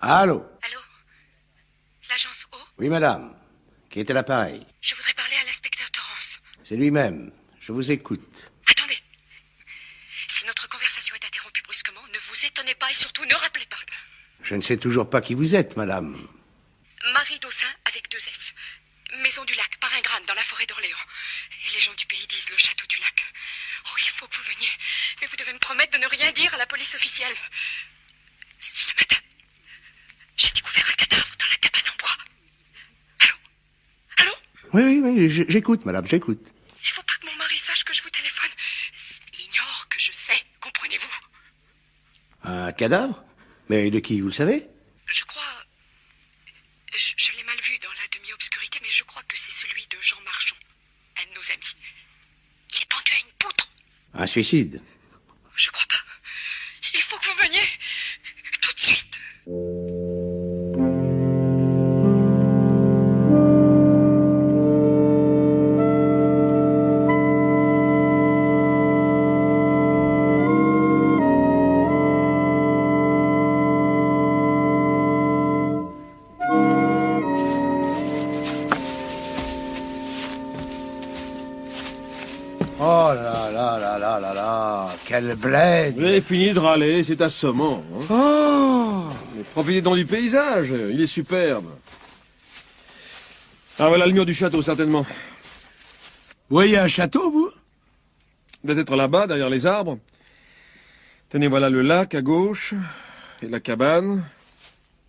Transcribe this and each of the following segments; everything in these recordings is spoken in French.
Allô? Allô? L'agence O? Oui, madame. Qui est à l'appareil? Je voudrais parler à l'inspecteur Torrance. C'est lui-même. Je vous écoute. Attendez. Si notre conversation est interrompue brusquement, ne vous étonnez pas et surtout ne rappelez pas. Je ne sais toujours pas qui vous êtes, madame. Marie Dossin avec 2 S. Maison du Lac, Paringrane, dans la forêt d'Orléans. Et les gens du pays disent le château du Lac. Oh, il faut que vous veniez. Mais vous devez me promettre de ne rien dire à la police officielle. Ce matin, j'ai découvert un cadavre dans la cabane en bois. Allô? Allô? Oui, j'écoute, madame, j'écoute. Il faut pas que mon mari sache que je vous téléphone. Il ignore que je sais, comprenez-vous? Un cadavre? Mais de qui, vous le savez? Je crois... Je l'ai mal vu dans la demi-obscurité, mais je crois que c'est celui de Jean Marchon, un de nos amis. Il est pendu à une poutre. Un suicide? Je crois pas. Il faut que vous veniez. Tout de suite. Oh là, quelle bled! Vous avez fini de râler, c'est assommant. Hein. Oh! Mais profitez donc du paysage, il est superbe. Ah voilà le mur du château, certainement. Vous voyez un château, vous? Il doit être là-bas, derrière les arbres. Tenez, voilà le lac à gauche, et la cabane.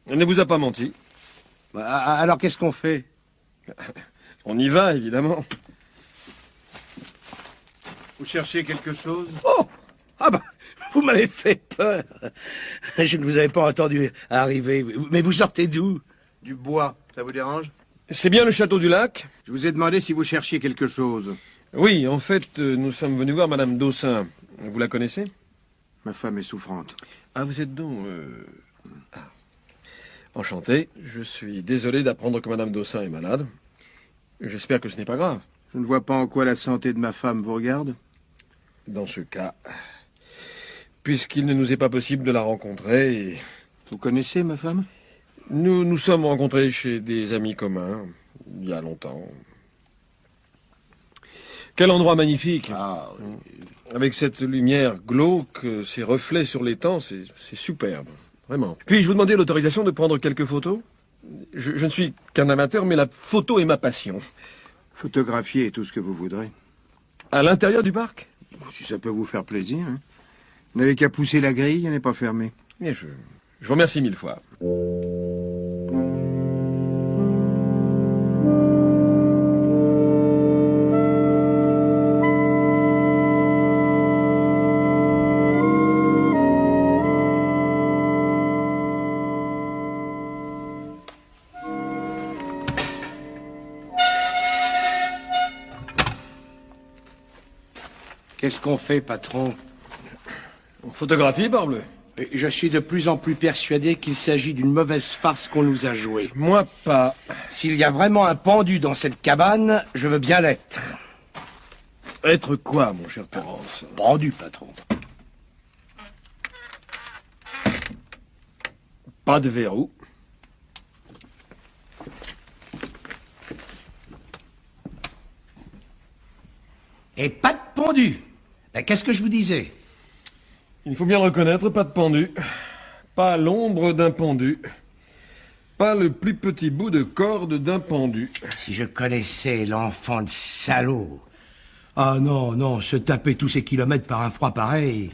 Elle ne vous a pas menti. Alors qu'est-ce qu'on fait? On y va, évidemment. Vous cherchez quelque chose? Oh! Ah bah, vous m'avez fait peur. Je ne vous avais pas entendu arriver. Mais vous sortez d'où? Du bois, ça vous dérange? C'est bien le château du lac? Je vous ai demandé si vous cherchiez quelque chose. Oui, en fait, nous sommes venus voir Madame Dossin. Vous la connaissez? Ma femme est souffrante. Ah, vous êtes donc... Ah. Enchanté. Je suis désolé d'apprendre que Madame Dossin est malade. J'espère que ce n'est pas grave. Je ne vois pas en quoi la santé de ma femme vous regarde. Dans ce cas, puisqu'il ne nous est pas possible de la rencontrer, Vous connaissez ma femme? nous nous sommes rencontrés chez des amis communs, il y a longtemps. Quel endroit magnifique! Ah, Avec cette lumière glauque, ces reflets sur l'étang, c'est superbe, vraiment. Puis-je vous demander l'autorisation de prendre quelques photos? Je ne suis qu'un amateur, mais la photo est ma passion. Photographier tout ce que vous voudrez. À l'intérieur du parc? Si ça peut vous faire plaisir. Hein. Vous n'avez qu'à pousser la grille, elle n'est pas fermée. Bien, je vous remercie 1000 fois. qu'est-ce qu'on fait, patron? Photographie, parbleu. Je suis de plus en plus persuadé qu'il s'agit d'une mauvaise farce qu'on nous a jouée. Moi, pas. S'il y a vraiment un pendu dans cette cabane, je veux bien l'être. Être quoi, mon cher Torrance? Pendu, patron. Pas de verrou. Et pas de pendu. Ben, qu'est-ce que je vous disais? Il faut bien le reconnaître, pas de pendu. Pas l'ombre d'un pendu. Pas le plus petit bout de corde d'un pendu. Si je connaissais l'enfant de salaud. Ah non, se taper tous ces kilomètres par un froid pareil.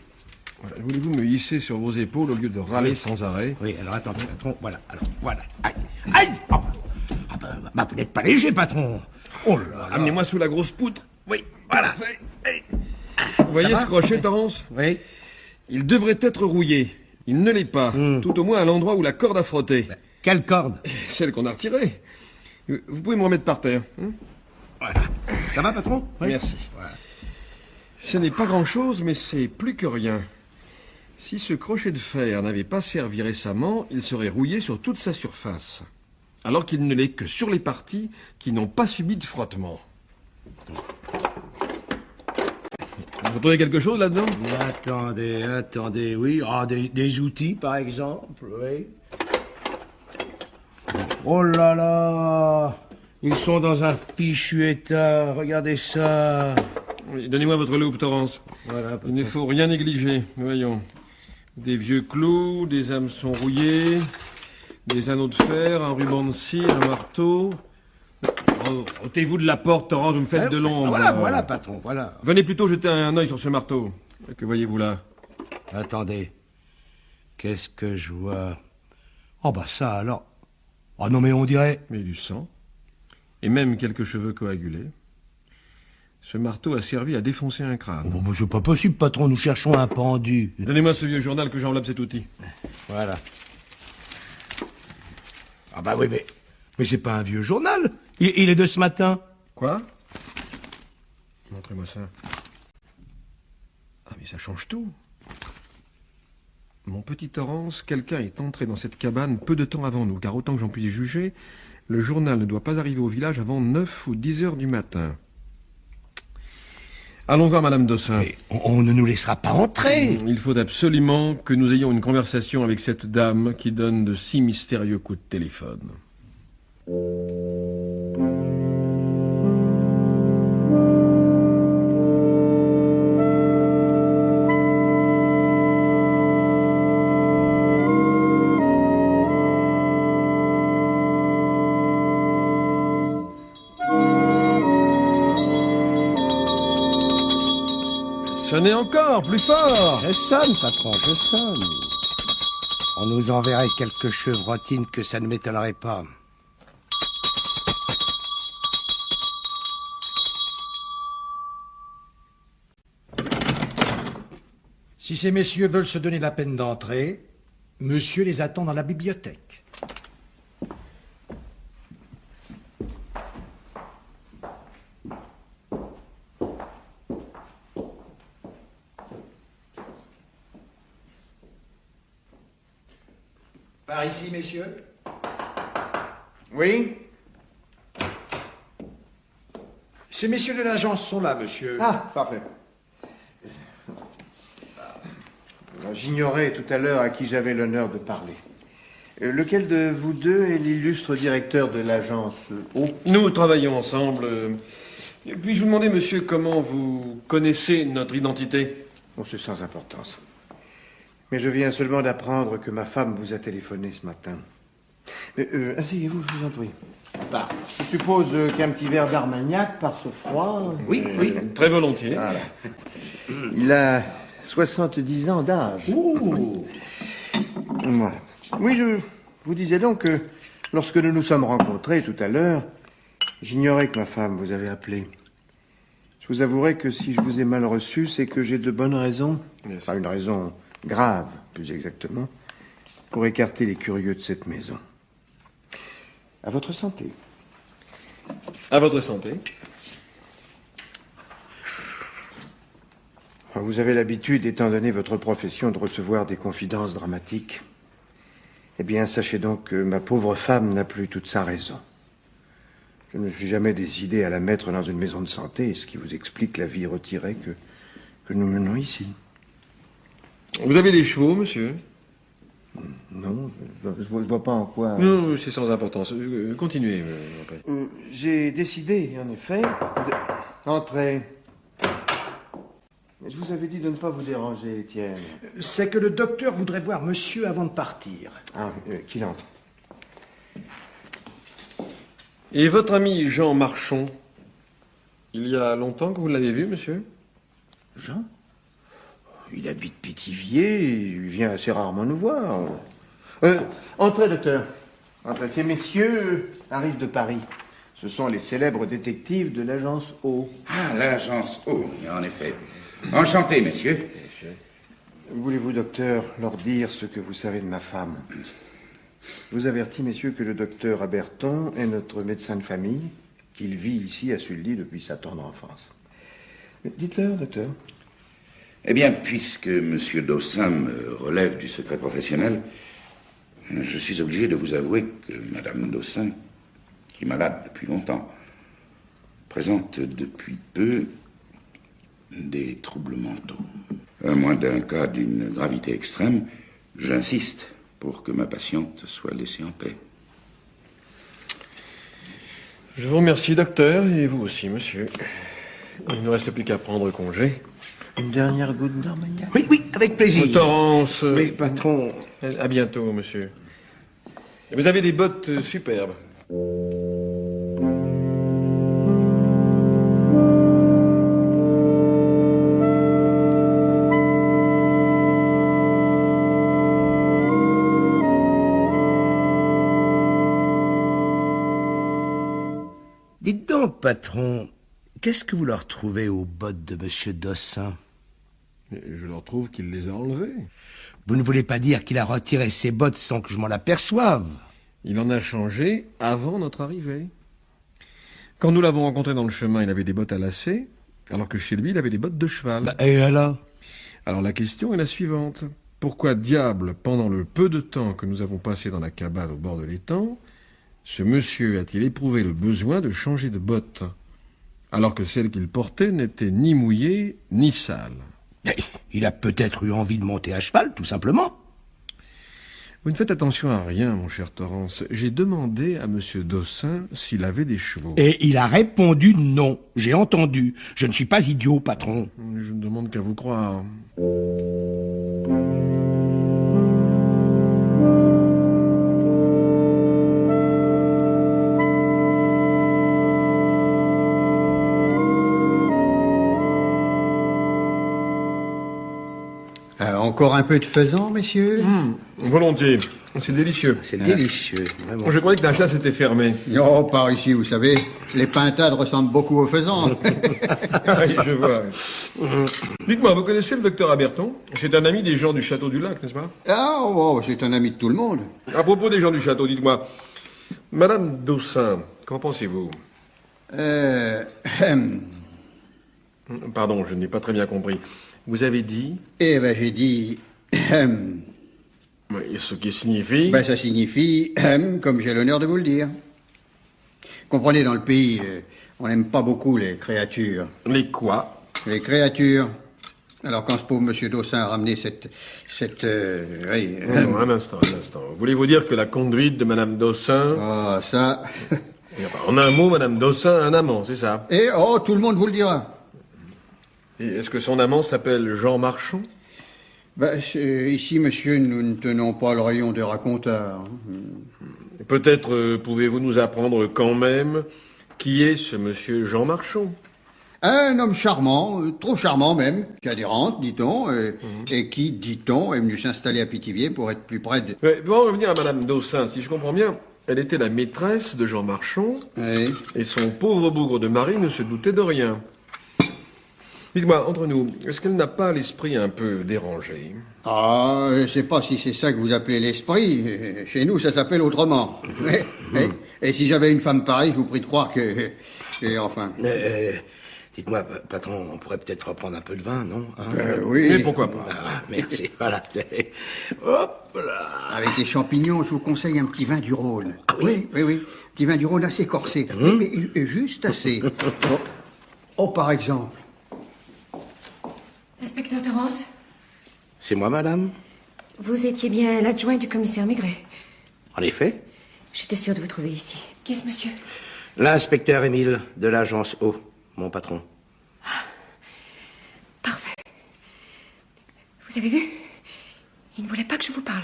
Voilà, voulez-vous me hisser sur vos épaules au lieu de râler sans arrêt? Oui, alors attendez, patron, voilà, alors, voilà. Aïe, aïe oh. Ah bah, vous n'êtes pas léger, patron. Oh là là. Amenez-moi sous la grosse poutre. Oui, voilà. Parfait. Vous voyez ce crochet, Torrance? Oui. Il devrait être rouillé. Il ne l'est pas. Tout au moins à l'endroit où la corde a frotté. Quelle corde? Celle qu'on a retirée. Vous pouvez me remettre par terre. Voilà. Ça va, patron? Oui. Merci. Voilà. Ce n'est pas grand-chose, mais c'est plus que rien. Si ce crochet de fer n'avait pas servi récemment, il serait rouillé sur toute sa surface. Alors qu'il ne l'est que sur les parties qui n'ont pas subi de frottement. Vous trouvez quelque chose là-dedans? Attendez, oui. Ah, des outils, par exemple, oui. Oh là là! Ils sont dans un fichu état. Regardez ça. Oui, donnez-moi votre loupe, Torrance. Voilà. Il ne faut rien négliger. Voyons. Des vieux clous, des hameçons rouillés, des anneaux de fer, un ruban de cire, un marteau. Oh, ôtez-vous de la porte, Torrance, vous me faites de l'ombre. Voilà, patron, voilà. Venez plutôt jeter un œil sur ce marteau. Que voyez-vous là? Attendez. Qu'est-ce que je vois? Oh bah ça alors. Oh non mais on dirait... Mais du sang. Et même quelques cheveux coagulés. Ce marteau a servi à défoncer un crâne. Oh, bah, c'est pas possible, patron, nous cherchons un pendu. Donnez-moi ce vieux journal que j'enveloppe cet outil. Voilà. Ah bah oui, mais c'est pas un vieux journal. Il est de ce matin. Quoi? Montrez-moi ça. Ah mais ça change tout. Mon petit Torrance, quelqu'un est entré dans cette cabane peu de temps avant nous, car autant que j'en puisse juger, le journal ne doit pas arriver au village avant 9 ou 10 heures du matin. Allons voir Madame Dossin. Mais on ne nous laissera pas entrer. Il faut absolument que nous ayons une conversation avec cette dame qui donne de si mystérieux coups de téléphone. Sonnez encore, plus fort! Je sonne, patron, je sonne. On nous enverrait quelques chevrotines que ça ne m'étonnerait pas. Si ces messieurs veulent se donner la peine d'entrer, monsieur les attend dans la bibliothèque. Par ici, messieurs. Oui? Ces messieurs de l'agence sont là, monsieur. Ah, parfait. J'ignorais tout à l'heure à qui j'avais l'honneur de parler. Lequel de vous deux est l'illustre directeur de l'agence O? Nous travaillons ensemble. Puis-je vous demander, monsieur, comment vous connaissez notre identité? Oh, c'est sans importance. Mais je viens seulement d'apprendre que ma femme vous a téléphoné ce matin. Asseyez-vous, je vous en prie. Bah, Je suppose qu'un petit verre d'Armagnac par ce froid. oui, oui. Très volontiers. Voilà. Il a 70 ans d'âge. Ouh. Voilà. Oui, je vous disais donc que lorsque nous nous sommes rencontrés tout à l'heure, j'ignorais que ma femme vous avait appelé. Je vous avouerai que si je vous ai mal reçu, c'est que j'ai de bonnes raisons, enfin une raison grave, plus exactement, pour écarter les curieux de cette maison. À votre santé. À votre santé. Vous avez l'habitude, étant donné votre profession, de recevoir des confidences dramatiques. Eh bien, sachez donc que ma pauvre femme n'a plus toute sa raison. Je ne me suis jamais décidé à la mettre dans une maison de santé, ce qui vous explique la vie retirée que nous menons ici. Vous avez des chevaux, monsieur? Non, je vois pas en quoi... Non, c'est sans importance. Continuez. Après. J'ai décidé, en effet, d'entrer. Je vous avais dit de ne pas vous déranger, Étienne. C'est que le docteur voudrait voir monsieur avant de partir. Ah, qu'il entre. Et votre ami Jean Marchon, il y a longtemps que vous l'avez vu, monsieur? Jean? Il habite Pithiviers, il vient assez rarement nous voir. Entrez, docteur. Entrez. Ces messieurs arrivent de Paris. Ce sont les célèbres détectives de l'agence O. Ah, l'agence O, en effet. Enchanté, messieurs. Voulez-vous, docteur, leur dire ce que vous savez de ma femme? Je vous avertis, messieurs, que le docteur Aberton est notre médecin de famille, qu'il vit ici à Sully depuis sa tendre enfance. Mais dites-leur, docteur. Eh bien, puisque M. Dossin me relève du secret professionnel, je suis obligé de vous avouer que Mme Dossin, qui est malade depuis longtemps, présente depuis peu des troubles mentaux. À moins d'un cas d'une gravité extrême, j'insiste pour que ma patiente soit laissée en paix. Je vous remercie, docteur, et vous aussi, monsieur. Il ne reste plus qu'à prendre congé. Une dernière goutte d'Armagnac? Oui, oui, avec plaisir. Torrance. Oui, patron. À bientôt, monsieur. Et vous avez des bottes superbes. Dites donc, patron, qu'est-ce que vous leur trouvez aux bottes de Monsieur Dossin? Je leur trouve qu'il les a enlevées. Vous ne voulez pas dire qu'il a retiré ses bottes sans que je m'en aperçoive? Il en a changé avant notre arrivée. Quand nous l'avons rencontré dans le chemin, il avait des bottes à lacets, alors que chez lui, il avait des bottes de cheval. Et alors? Alors la question est la suivante. Pourquoi diable, pendant le peu de temps que nous avons passé dans la cabane au bord de l'étang, ce monsieur a-t-il éprouvé le besoin de changer de bottes, alors que celles qu'il portait n'étaient ni mouillées ni sales? Il a peut-être eu envie de monter à cheval, tout simplement. Vous ne faites attention à rien, mon cher Torrance. J'ai demandé à monsieur Dossin s'il avait des chevaux. Et il a répondu non. J'ai entendu. Je ne suis pas idiot, patron. Je ne demande qu'à vous croire. Encore un peu de faisan, messieurs? Volontiers. C'est délicieux. C'est délicieux, vraiment. Je croyais que la chasse était fermée. Non, par ici, vous savez. Les pintades ressemblent beaucoup au faisan. Oui, je vois. Dites-moi, vous connaissez le docteur Aberton? C'est un ami des gens du château du Lac, n'est-ce pas? Ah, oh, c'est un ami de tout le monde. À propos des gens du château, dites-moi, Madame Dossin, qu'en pensez-vous? Pardon, je n'ai pas très bien compris. Vous avez dit? Eh ben, j'ai dit... Oui, ce qui signifie? Ben, ça signifie, comme j'ai l'honneur de vous le dire. Comprenez, dans le pays, on n'aime pas beaucoup les créatures. Les quoi? Les créatures. Alors, quand ce pauvre monsieur Dossin a ramené cette oui, Non, un instant. Voulez-vous dire que la conduite de Madame Dossin... Ah, ça... Enfin, en un mot, Madame Dossin a un amant, c'est ça? Et, oh, tout le monde vous le dira. Et est-ce que son amant s'appelle Jean Marchand? Ben, ici, monsieur, nous ne tenons pas le rayon des raconteurs. Peut-être pouvez-vous nous apprendre quand même qui est ce monsieur Jean Marchand? Un homme charmant, trop charmant même, qui a des rentes, dit-on, et qui, dit-on, est venu s'installer à Pithiviers pour être plus près de... Pour en revenir à Madame Dossin, si je comprends bien, elle était la maîtresse de Jean Marchand, Oui. et son pauvre bougre de mari ne se doutait de rien. Dites-moi, entre nous, est-ce qu'elle n'a pas l'esprit un peu dérangé? Ah, je sais pas si c'est ça que vous appelez l'esprit. Chez nous, ça s'appelle autrement. Et si j'avais une femme pareille, je vous prie de croire que... Et enfin... Dites-moi, patron, on pourrait peut-être reprendre un peu de vin, non? Hein? Oui. Mais pourquoi pas? Ah, merci, voilà. Hop là. Avec des champignons, je vous conseille un petit vin du Rhône. Ah oui? Oui. Petit vin du Rhône assez corsé. Mais juste assez. Oh, par exemple. Inspecteur Torrance, C'est moi, madame? vous étiez bien l'adjoint du commissaire Maigret. En effet. J'étais sûre de vous trouver ici. Qu'est-ce, monsieur? L'inspecteur Émile, de l'agence O, mon patron. Parfait. Vous avez vu? Il ne voulait pas que je vous parle.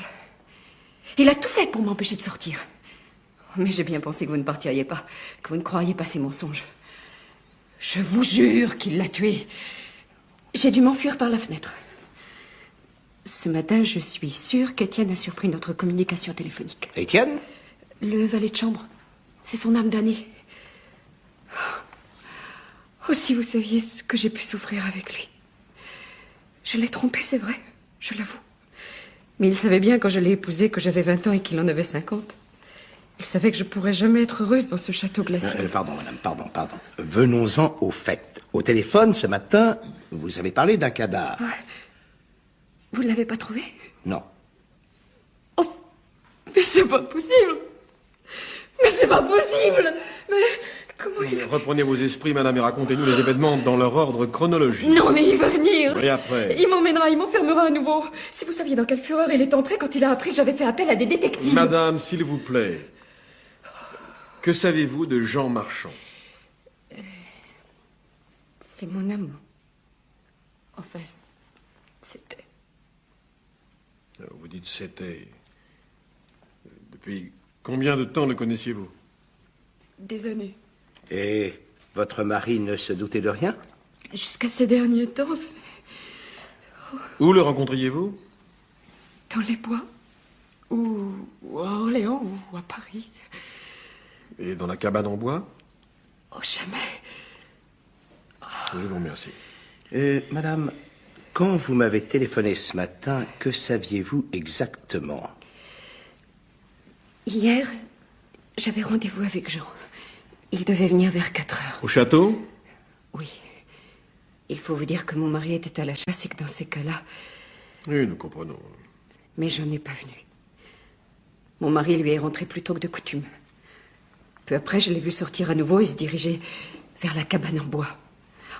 Il a tout fait pour m'empêcher de sortir. Mais j'ai bien pensé que vous ne partiriez pas, que vous ne croiriez pas ces mensonges. Je vous jure qu'il l'a tué. J'ai dû m'enfuir par la fenêtre. Ce matin, je suis sûre qu'Étienne a surpris notre communication téléphonique. Étienne? Le valet de chambre. C'est son âme damnée. Oh, si vous saviez ce que j'ai pu souffrir avec lui. Je l'ai trompé, c'est vrai, je l'avoue. Mais il savait bien quand je l'ai épousé que j'avais 20 ans et qu'il en avait 50. Il savait que je pourrais jamais être heureuse dans ce château glacial. Pardon, madame, pardon. Venons-en au fait. Au téléphone, ce matin, vous avez parlé d'un cadavre. Ouais. Vous ne l'avez pas trouvé? Non. Oh, mais c'est pas possible! Mais c'est pas possible! Mais comment il... Reprenez vos esprits, madame, et racontez-nous les événements dans leur ordre chronologique. Non, mais il va venir! Et après? Il m'emmènera, il m'enfermera à nouveau. Si vous saviez dans quelle fureur il est entré quand il a appris que j'avais fait appel à des détectives. Madame, s'il vous plaît. Que savez-vous de Jean Marchand? C'est mon amant. Enfin, c'était. Vous dites c'était. Depuis combien de temps le connaissiez-vous? Des années. Et votre mari ne se doutait de rien? Jusqu'à ces derniers temps, Où le rencontriez-vous? dans les bois. Ou à Orléans, ou à Paris. Et dans la cabane en bois? Oh, jamais. Je vous remercie. Madame, quand vous m'avez téléphoné ce matin, que saviez-vous exactement? Hier, j'avais rendez-vous avec Jean. Il devait venir vers 4 heures. Au château? Oui. Il faut vous dire que mon mari était à la chasse et que dans ces cas-là... Oui, nous comprenons. Mais Jean n'est pas venu. Mon mari lui est rentré plus tôt que de coutume. Peu après, je l'ai vu sortir à nouveau et se diriger vers la cabane en bois.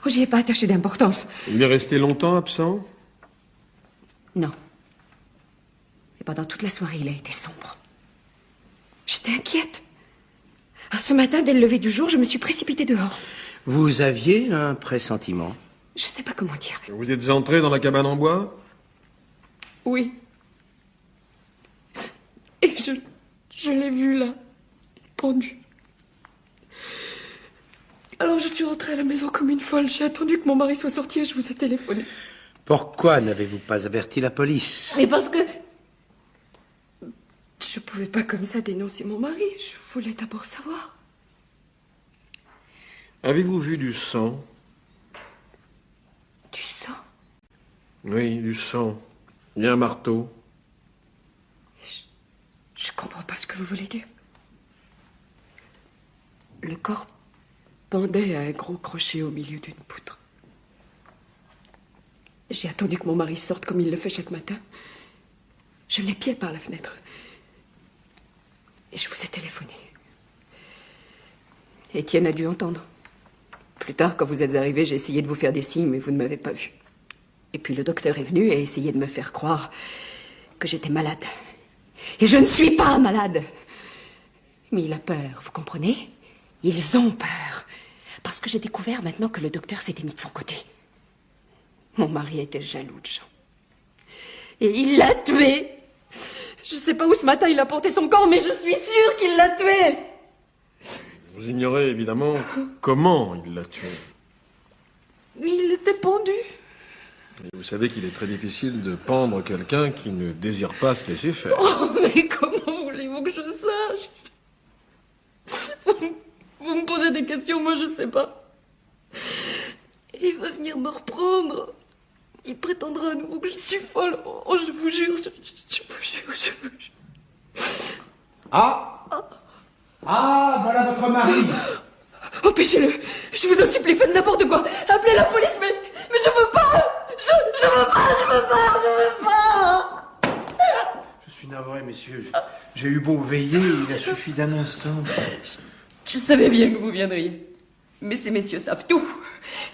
Oh, j'y ai pas attaché d'importance. Il est resté longtemps absent? Non. Et pendant toute la soirée, il a été sombre. J'étais inquiète. Alors, ce matin, dès le lever du jour, je me suis précipitée dehors. Vous aviez un pressentiment? Je sais pas comment dire. Vous êtes entré dans la cabane en bois? Oui. Et je l'ai vu là, pendu. Alors je suis rentrée à la maison comme une folle. J'ai attendu que mon mari soit sorti et je vous ai téléphoné. Pourquoi n'avez-vous pas averti la police? Mais parce que... Je pouvais pas comme ça dénoncer mon mari. Je voulais d'abord savoir. Avez-vous vu du sang? Du sang? Oui, du sang. Il y a un marteau. Je comprends pas ce que vous voulez dire. Le corps pendait à un gros crochet au milieu d'une poutre. J'ai attendu que mon mari sorte comme il le fait chaque matin. Je l'épiais par la fenêtre. Et je vous ai téléphoné. Étienne a dû entendre. Plus tard, quand vous êtes arrivé, j'ai essayé de vous faire des signes, mais vous ne m'avez pas vu. Et puis le docteur est venu et a essayé de me faire croire que j'étais malade. Et je ne suis pas malade. Mais il a peur, vous comprenez? Ils ont peur. Parce que j'ai découvert maintenant que le docteur s'était mis de son côté. Mon mari était jaloux de Jean. Et il l'a tué. Je ne sais pas où ce matin il a porté son corps, mais je suis sûre qu'il l'a tué. Vous ignorez évidemment comment il l'a tué. Il était pendu. Et vous savez qu'il est très difficile de pendre quelqu'un qui ne désire pas se laisser faire. Oh, mais comment voulez-vous que je sache? Vous me posez des questions, moi je sais pas. Il va venir me reprendre. Il prétendra à nouveau que je suis folle. Oh, je vous jure, je vous jure. Ah, voilà votre mari. Empêchez-le. Je vous en supplie, faites n'importe quoi. Appelez la police, mais je veux pas. Je veux pas. Je suis navré, messieurs. J'ai eu beau veiller, il a suffi d'un instant. Je savais bien que vous viendriez. Mais ces messieurs savent tout.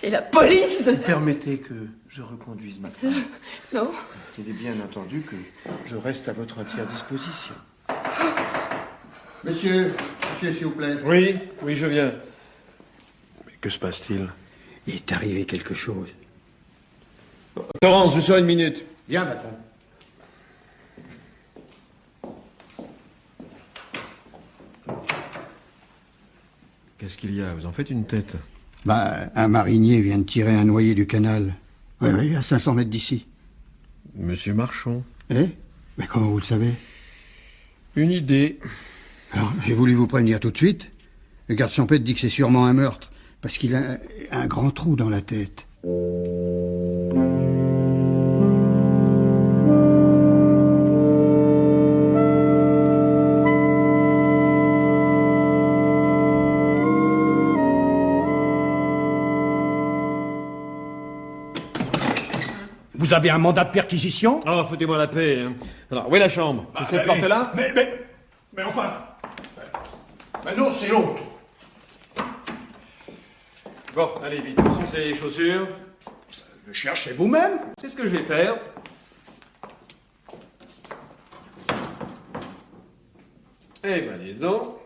Et la police... Permettez que je reconduise ma femme. Non. Il est bien entendu que je reste à votre entière disposition. Monsieur, s'il vous plaît. Oui, je viens. Mais que se passe-t-il? Il est arrivé quelque chose. Torrance, je sors une minute. Viens, patron. Qu'est-ce qu'il y a? Vous en faites une tête. Bah, un marinier vient de tirer un noyé du canal. Oui, à 500 mètres d'ici. Monsieur Marchand. Eh? Mais comment vous le savez? Une idée. Alors, j'ai voulu vous prévenir tout de suite. Le garde champêtre dit que c'est sûrement un meurtre, parce qu'il a un grand trou dans la tête. Vous avez un mandat de perquisition? Oh, foutez-moi la paix. Hein. Alors, où est la chambre? C'est cette porte-là? Mais enfin... Mais non, c'est l'autre. Bon, allez vite. Où sont ces chaussures? Cherchez vous-même. C'est ce que je vais faire. Eh ben, dis donc.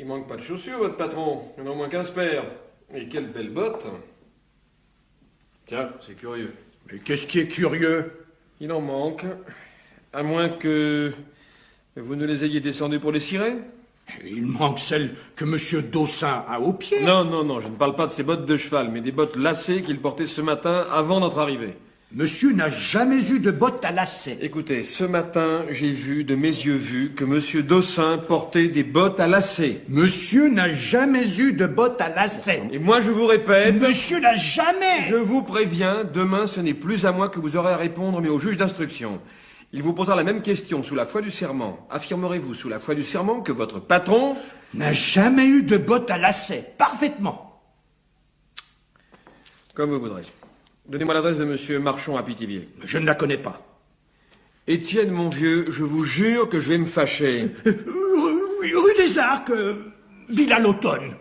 manque pas de chaussures, votre patron. Il y en a au moins 15 paires. Et quelles belles bottes. Tiens, c'est curieux. Mais qu'est-ce qui est curieux? Il en manque. À moins que vous ne les ayez descendues pour les cirer. Il manque celle que Monsieur Dossin a aux pieds. Non, non, non, je ne parle pas de ces bottes de cheval, mais des bottes lacées qu'il portait ce matin avant notre arrivée. Monsieur n'a jamais eu de bottes à lacets. Écoutez, ce matin, j'ai vu, de mes yeux vus, que Monsieur Dossin portait des bottes à lacets. Monsieur n'a jamais eu de bottes à lacets. Et moi, je vous répète... Monsieur n'a jamais... Je vous préviens, demain, ce n'est plus à moi que vous aurez à répondre, mais au juge d'instruction. Il vous posera la même question sous la foi du serment. Affirmerez-vous sous la foi du serment que votre patron... n'a jamais eu de bottes à lacets. Parfaitement. Comme vous voudrez. Donnez-moi l'adresse de Monsieur Marchand à Pithiviers. Je ne la connais pas. Étienne, mon vieux, je vous jure que je vais me fâcher. Rue des Arcs, Villa l'Automne.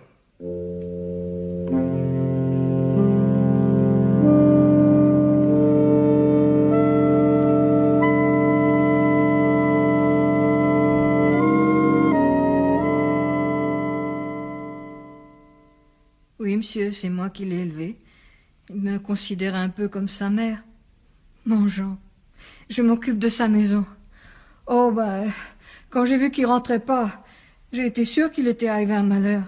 Oui, monsieur, c'est moi qui l'ai élevé. Il me considère un peu comme sa mère. Mon Jean, je m'occupe de sa maison. Oh, quand j'ai vu qu'il rentrait pas, j'ai été sûre qu'il était arrivé un malheur.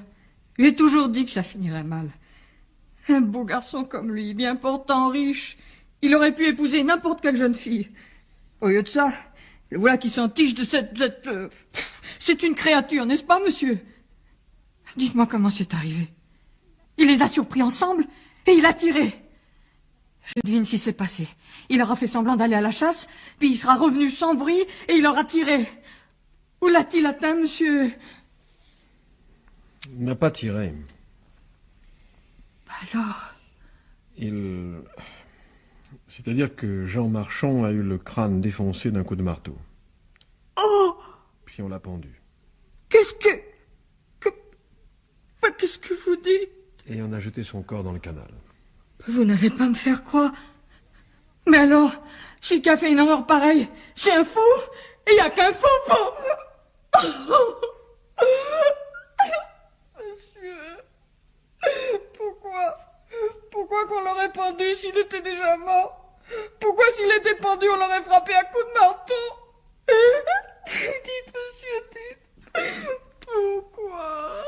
Je lui ai toujours dit que ça finirait mal. Un beau garçon comme lui, bien portant, riche, il aurait pu épouser n'importe quelle jeune fille. Au lieu de ça, le voilà qui s'en tige de cette... C'est une créature, n'est-ce pas, monsieur? Dites-moi comment c'est arrivé. Il les a surpris ensemble et il a tiré. Je devine ce qui s'est passé. Il aura fait semblant d'aller à la chasse, puis il sera revenu sans bruit et il aura tiré. Où l'a-t-il atteint, monsieur? Il n'a pas tiré. Alors? C'est-à-dire que Jean Marchand a eu le crâne défoncé d'un coup de marteau. Oh! Puis on l'a pendu. Qu'est-ce que vous dites? Et on a jeté son corps dans le canal. Vous n'allez pas me faire croire. Mais alors, celui qui a fait une erreur pareille, c'est un fou? Et il n'y a qu'un fou pour... Monsieur, pourquoi qu'on l'aurait pendu s'il était déjà mort? Pourquoi s'il était pendu, on l'aurait frappé à coups de marteau? Dites, monsieur, dites. Pourquoi?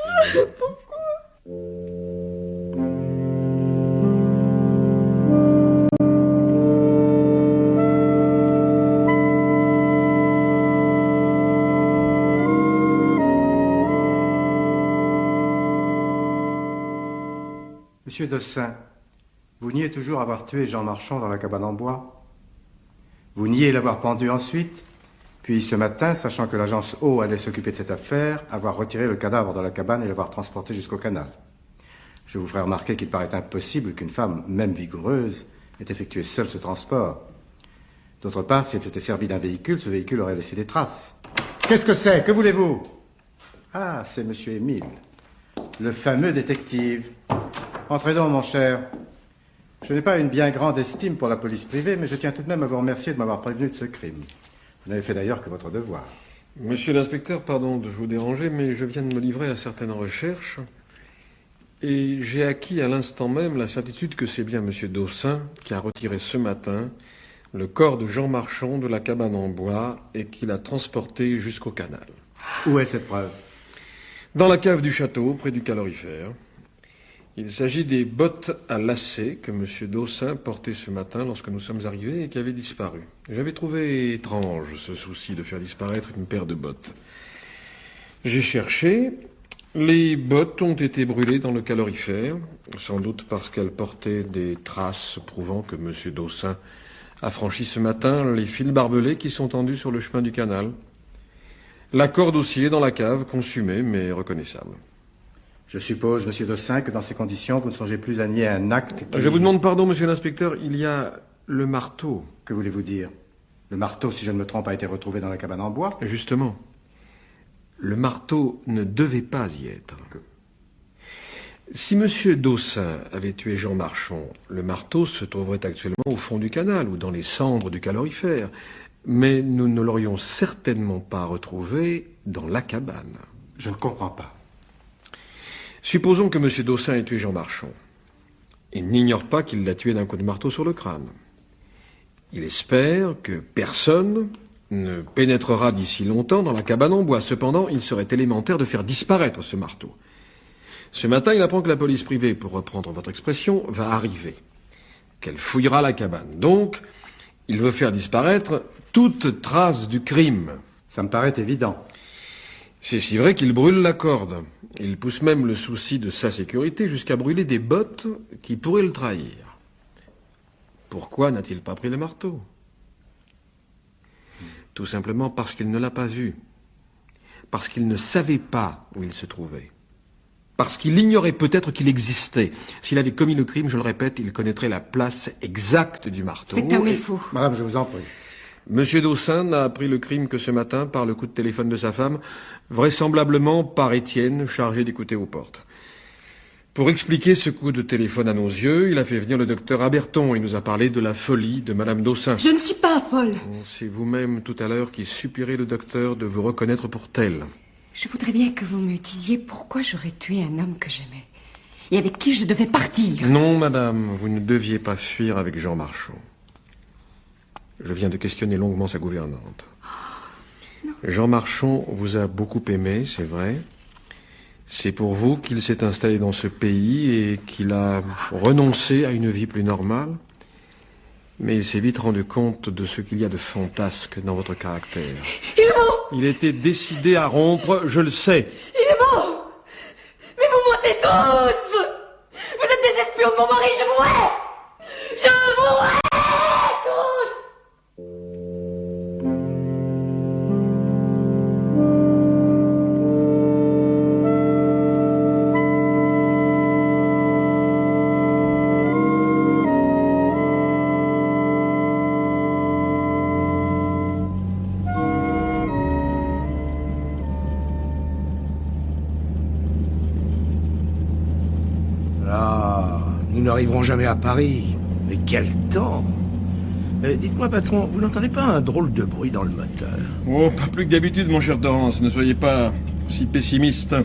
Monsieur Dossin, vous niez toujours avoir tué Jean Marchand dans la cabane en bois. Vous niez l'avoir pendu ensuite, puis ce matin, sachant que l'agence O allait s'occuper de cette affaire, avoir retiré le cadavre de la cabane et l'avoir transporté jusqu'au canal. Je vous ferai remarquer qu'il paraît impossible qu'une femme, même vigoureuse, ait effectué seule ce transport. D'autre part, si elle s'était servie d'un véhicule, ce véhicule aurait laissé des traces. Qu'est-ce que c'est? Que voulez-vous? Ah, c'est monsieur Émile, le fameux détective. Entrez donc, mon cher. Je n'ai pas une bien grande estime pour la police privée, mais je tiens tout de même à vous remercier de m'avoir prévenu de ce crime. Vous n'avez fait d'ailleurs que votre devoir. Monsieur l'inspecteur, pardon de vous déranger, mais je viens de me livrer à certaines recherches et j'ai acquis à l'instant même la certitude que c'est bien monsieur Dossin qui a retiré ce matin le corps de Jean Marchand de la cabane en bois et qui l'a transporté jusqu'au canal. Où est cette preuve? Dans la cave du château, près du calorifère. Il s'agit des bottes à lacets que M. Dossin portait ce matin lorsque nous sommes arrivés et qui avaient disparu. J'avais trouvé étrange ce souci de faire disparaître une paire de bottes. J'ai cherché. Les bottes ont été brûlées dans le calorifère, sans doute parce qu'elles portaient des traces prouvant que M. Dossin a franchi ce matin les fils barbelés qui sont tendus sur le chemin du canal. La corde aussi est dans la cave, consumée mais reconnaissable. Je suppose, monsieur Dossin, que dans ces conditions, vous ne songez plus à nier un acte qui... Je vous demande pardon, monsieur l'inspecteur, il y a le marteau. Que voulez-vous dire? Le marteau, si je ne me trompe, a été retrouvé dans la cabane en bois. Justement, le marteau ne devait pas y être. Si monsieur Dossin avait tué Jean Marchand, le marteau se trouverait actuellement au fond du canal ou dans les cendres du calorifère. Mais nous ne l'aurions certainement pas retrouvé dans la cabane. Je ne comprends pas. Supposons que M. Dossin ait tué Jean Marchand. Il n'ignore pas qu'il l'a tué d'un coup de marteau sur le crâne. Il espère que personne ne pénétrera d'ici longtemps dans la cabane en bois. Cependant, il serait élémentaire de faire disparaître ce marteau. Ce matin, il apprend que la police privée, pour reprendre votre expression, va arriver. Qu'elle fouillera la cabane. Donc, il veut faire disparaître toute trace du crime. Ça me paraît évident. C'est si vrai qu'il brûle la corde. Il pousse même le souci de sa sécurité jusqu'à brûler des bottes qui pourraient le trahir. Pourquoi n'a-t-il pas pris le marteau? Tout simplement parce qu'il ne l'a pas vu. Parce qu'il ne savait pas où il se trouvait. Parce qu'il ignorait peut-être qu'il existait. S'il avait commis le crime, je le répète, il connaîtrait la place exacte du marteau. C'est un faux. Madame, je vous en prie. Monsieur Dossin n'a appris le crime que ce matin par le coup de téléphone de sa femme, vraisemblablement par Étienne, chargé d'écouter aux portes. Pour expliquer ce coup de téléphone à nos yeux, il a fait venir le docteur Aberton et nous a parlé de la folie de Madame Dossin. Je ne suis pas folle. C'est vous-même tout à l'heure qui suppierez le docteur de vous reconnaître pour tel. Je voudrais bien que vous me disiez pourquoi j'aurais tué un homme que j'aimais et avec qui je devais partir. Non, madame, vous ne deviez pas fuir avec Jean Marchand. Je viens de questionner longuement sa gouvernante. Jean Marchand vous a beaucoup aimé, c'est vrai. C'est pour vous qu'il s'est installé dans ce pays et qu'il a renoncé à une vie plus normale. Mais il s'est vite rendu compte de ce qu'il y a de fantasque dans votre caractère. Il est mort. Il était décidé à rompre, je le sais. Il est mort. Mais vous mentez tous. Vous êtes des espions de mon mari, je vous hais. Je vous hais tous. Nous n'arriverons jamais à Paris. Mais quel temps! Dites-moi, patron, vous n'entendez pas un drôle de bruit dans le moteur? Oh, pas plus que d'habitude, mon cher Torrance. Ne soyez pas si pessimiste.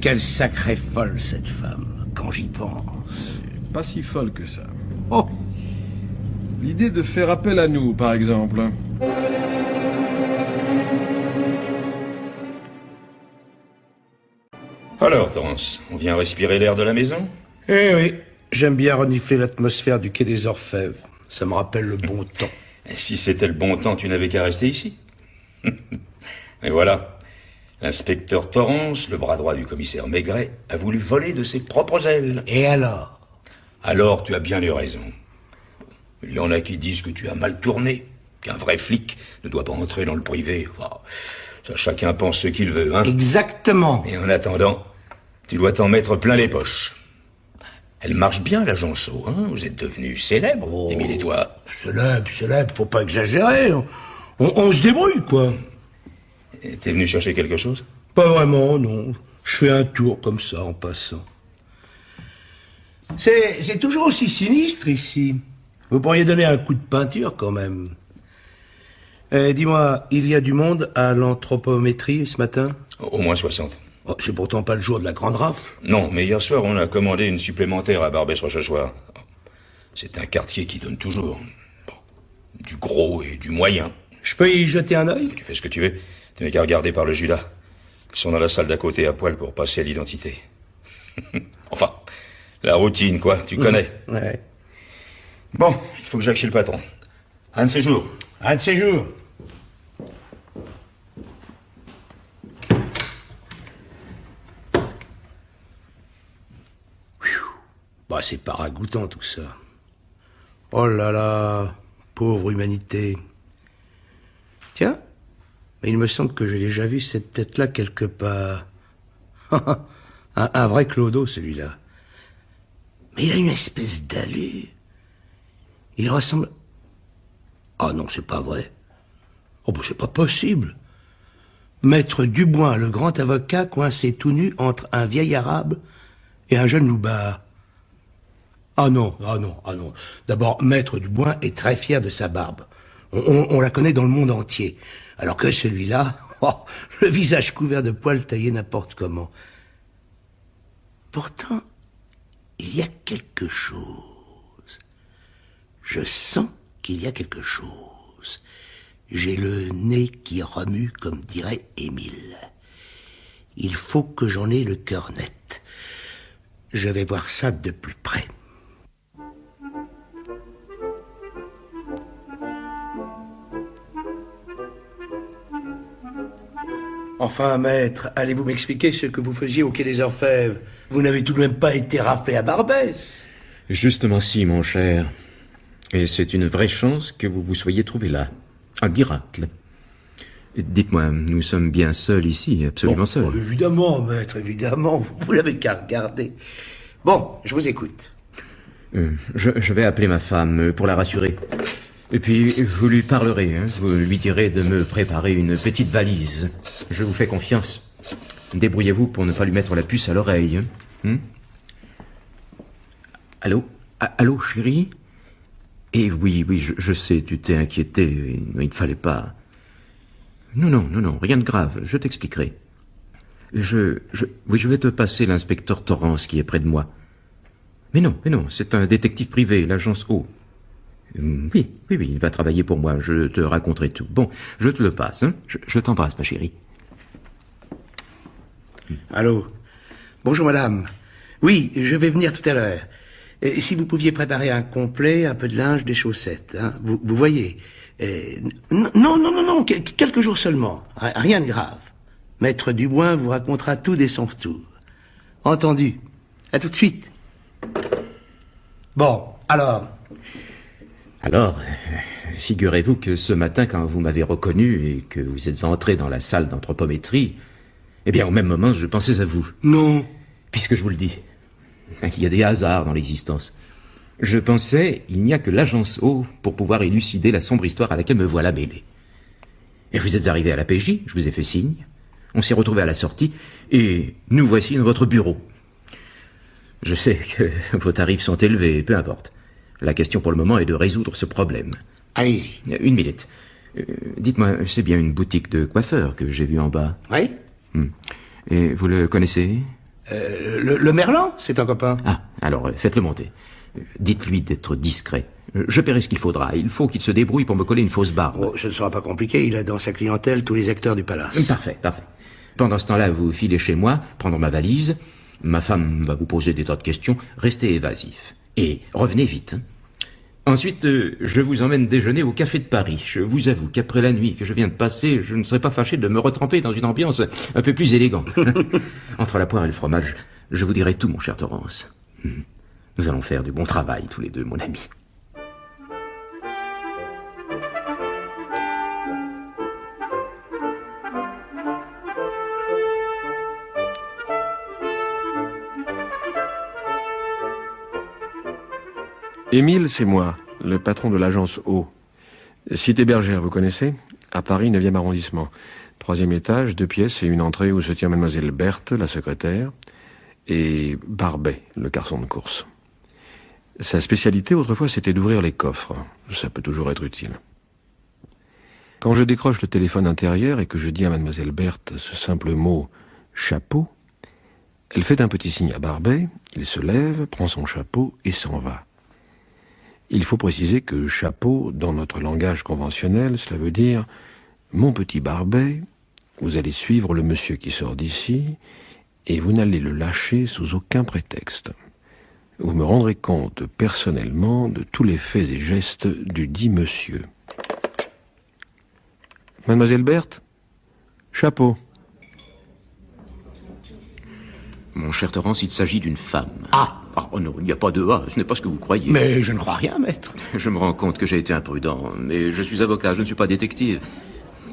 Quelle sacrée folle, cette femme, quand j'y pense. Pas si folle que ça. Oh! L'idée de faire appel à nous, par exemple. Alors, Torrance, on vient respirer l'air de la maison? Eh oui, j'aime bien renifler l'atmosphère du quai des Orfèvres. Ça me rappelle le bon temps. Et si c'était le bon temps, tu n'avais qu'à rester ici. Mais voilà, l'inspecteur Torrance, le bras droit du commissaire Maigret, a voulu voler de ses propres ailes. Et alors? Alors, tu as bien eu raison. Il y en a qui disent que tu as mal tourné, qu'un vrai flic ne doit pas entrer dans le privé. Enfin, ça, chacun pense ce qu'il veut, hein. Exactement. Et en attendant, tu dois t'en mettre plein les poches. Elle marche bien, l'agence O, hein. Vous êtes devenus célèbres, Émile et toi. Célèbre, faut pas exagérer. On se débrouille, quoi. Et t'es venu chercher quelque chose? Pas vraiment, non. Je fais un tour comme ça, en passant. C'est toujours aussi sinistre, ici. Vous pourriez donner un coup de peinture, quand même. Dis-moi, il y a du monde à l'anthropométrie ce matin? Au moins 60. Oh, c'est pourtant pas le jour de la grande rafle. Non, mais hier soir, on a commandé une supplémentaire à Barbès-Rochechouart. C'est un quartier qui donne toujours. Bon, du gros et du moyen. Je peux y jeter un œil? Tu fais ce que tu veux. Tu n'es qu'à regarder par le Judas. Ils sont dans la salle d'à côté à poil pour passer à l'identité. Enfin, la routine, quoi, tu connais. Ouais. Bon, il faut que j'aille chez le patron. Un de ces jours. Un de ces jours. Bah, c'est pas ragoûtant, tout ça. Oh là là, pauvre humanité. Tiens, mais il me semble que j'ai déjà vu cette tête-là quelque part. un vrai clodo, celui-là. Mais il a une espèce d'allure. Il ressemble... Ah non, c'est pas vrai. Oh, bah, c'est pas possible. Maître Dubois, le grand avocat, coincé tout nu entre un vieil arabe et un jeune loupard. Ah non. D'abord, Maître Dubois est très fier de sa barbe. On la connaît dans le monde entier. Alors que celui-là, le visage couvert de poils taillés n'importe comment. Pourtant, il y a quelque chose. Je sens qu'il y a quelque chose. J'ai le nez qui remue, comme dirait Émile. Il faut que j'en ai le cœur net. Je vais voir ça de plus près. Enfin, maître, allez-vous m'expliquer ce que vous faisiez au Quai des Orfèvres? Vous n'avez tout de même pas été raflé à Barbès? Justement si, mon cher. Et c'est une vraie chance que vous vous soyez trouvé là. Un miracle. Dites-moi, nous sommes bien seuls ici, absolument seuls. Oh, évidemment, maître, évidemment. Vous l'avez qu'à regarder. Bon, je vous écoute. Je vais appeler ma femme pour la rassurer. Et puis, vous lui parlerez, hein. Vous lui direz de me préparer une petite valise. Je vous fais confiance. Débrouillez-vous pour ne pas lui mettre la puce à l'oreille. Hein. Allô? Allô, chérie? Eh oui, je sais, tu t'es inquiété. Il ne fallait pas... Non, rien de grave, je t'expliquerai. Je vais te passer l'inspecteur Torrance qui est près de moi. Mais non, c'est un détective privé, l'agence O. Oui, il va travailler pour moi, je te raconterai tout. Bon, je te le passe, hein. Je t'embrasse, ma chérie. Allô? Bonjour, madame. Oui, je vais venir tout à l'heure. Et si vous pouviez préparer un complet, un peu de linge, des chaussettes, hein. Vous voyez. Non, quelques jours seulement. Rien de grave. Maître Dubois vous racontera tout dès son retour. Entendu. À tout de suite. Bon, alors... Alors, figurez-vous que ce matin, quand vous m'avez reconnu et que vous êtes entré dans la salle d'anthropométrie, eh bien, au même moment, je pensais à vous. Non. Puisque je vous le dis, il y a des hasards dans l'existence. Je pensais, il n'y a que l'agence O pour pouvoir élucider la sombre histoire à laquelle me voilà mêlé. Et vous êtes arrivé à la PJ, je vous ai fait signe, on s'est retrouvés à la sortie, et nous voici dans votre bureau. Je sais que vos tarifs sont élevés, peu importe. La question pour le moment est de résoudre ce problème. Allez-y. Une minute. Dites-moi, c'est bien une boutique de coiffeur que j'ai vue en bas? Oui. Et vous le connaissez? Le Merlan, c'est un copain. Ah, alors faites-le monter. Dites-lui d'être discret. Je paierai ce qu'il faudra. Il faut qu'il se débrouille pour me coller une fausse barbe. Oh, ce ne sera pas compliqué, il a dans sa clientèle tous les acteurs du palace. Parfait. Pendant ce temps-là, vous filez chez moi, prendre ma valise. Ma femme va vous poser des tas de questions. Restez évasif. Et revenez vite. Ensuite, je vous emmène déjeuner au Café de Paris. Je vous avoue qu'après la nuit que je viens de passer, je ne serais pas fâché de me retremper dans une ambiance un peu plus élégante. Entre la poire et le fromage, je vous dirai tout, mon cher Torrance. Nous allons faire du bon travail, tous les deux, mon ami. Émile, c'est moi, le patron de l'agence O. Cité Bergère, vous connaissez? À Paris, 9e arrondissement. 3e étage, 2 pièces et une entrée où se tient mademoiselle Berthe, la secrétaire, et Barbet, le garçon de course. Sa spécialité, autrefois, c'était d'ouvrir les coffres. Ça peut toujours être utile. Quand je décroche le téléphone intérieur et que je dis à mademoiselle Berthe ce simple mot « chapeau », elle fait un petit signe à Barbet, il se lève, prend son chapeau et s'en va. Il faut préciser que chapeau, dans notre langage conventionnel, cela veut dire « Mon petit Barbet, vous allez suivre le monsieur qui sort d'ici et vous n'allez le lâcher sous aucun prétexte. Vous me rendrez compte personnellement de tous les faits et gestes du dit monsieur. » Mademoiselle Berthe, chapeau. Mon cher Torrance, il s'agit d'une femme. Oh non, il n'y a pas de A, ce n'est pas ce que vous croyez. Mais je ne crois rien, maître. Je me rends compte que j'ai été imprudent, mais je suis avocat, je ne suis pas détective.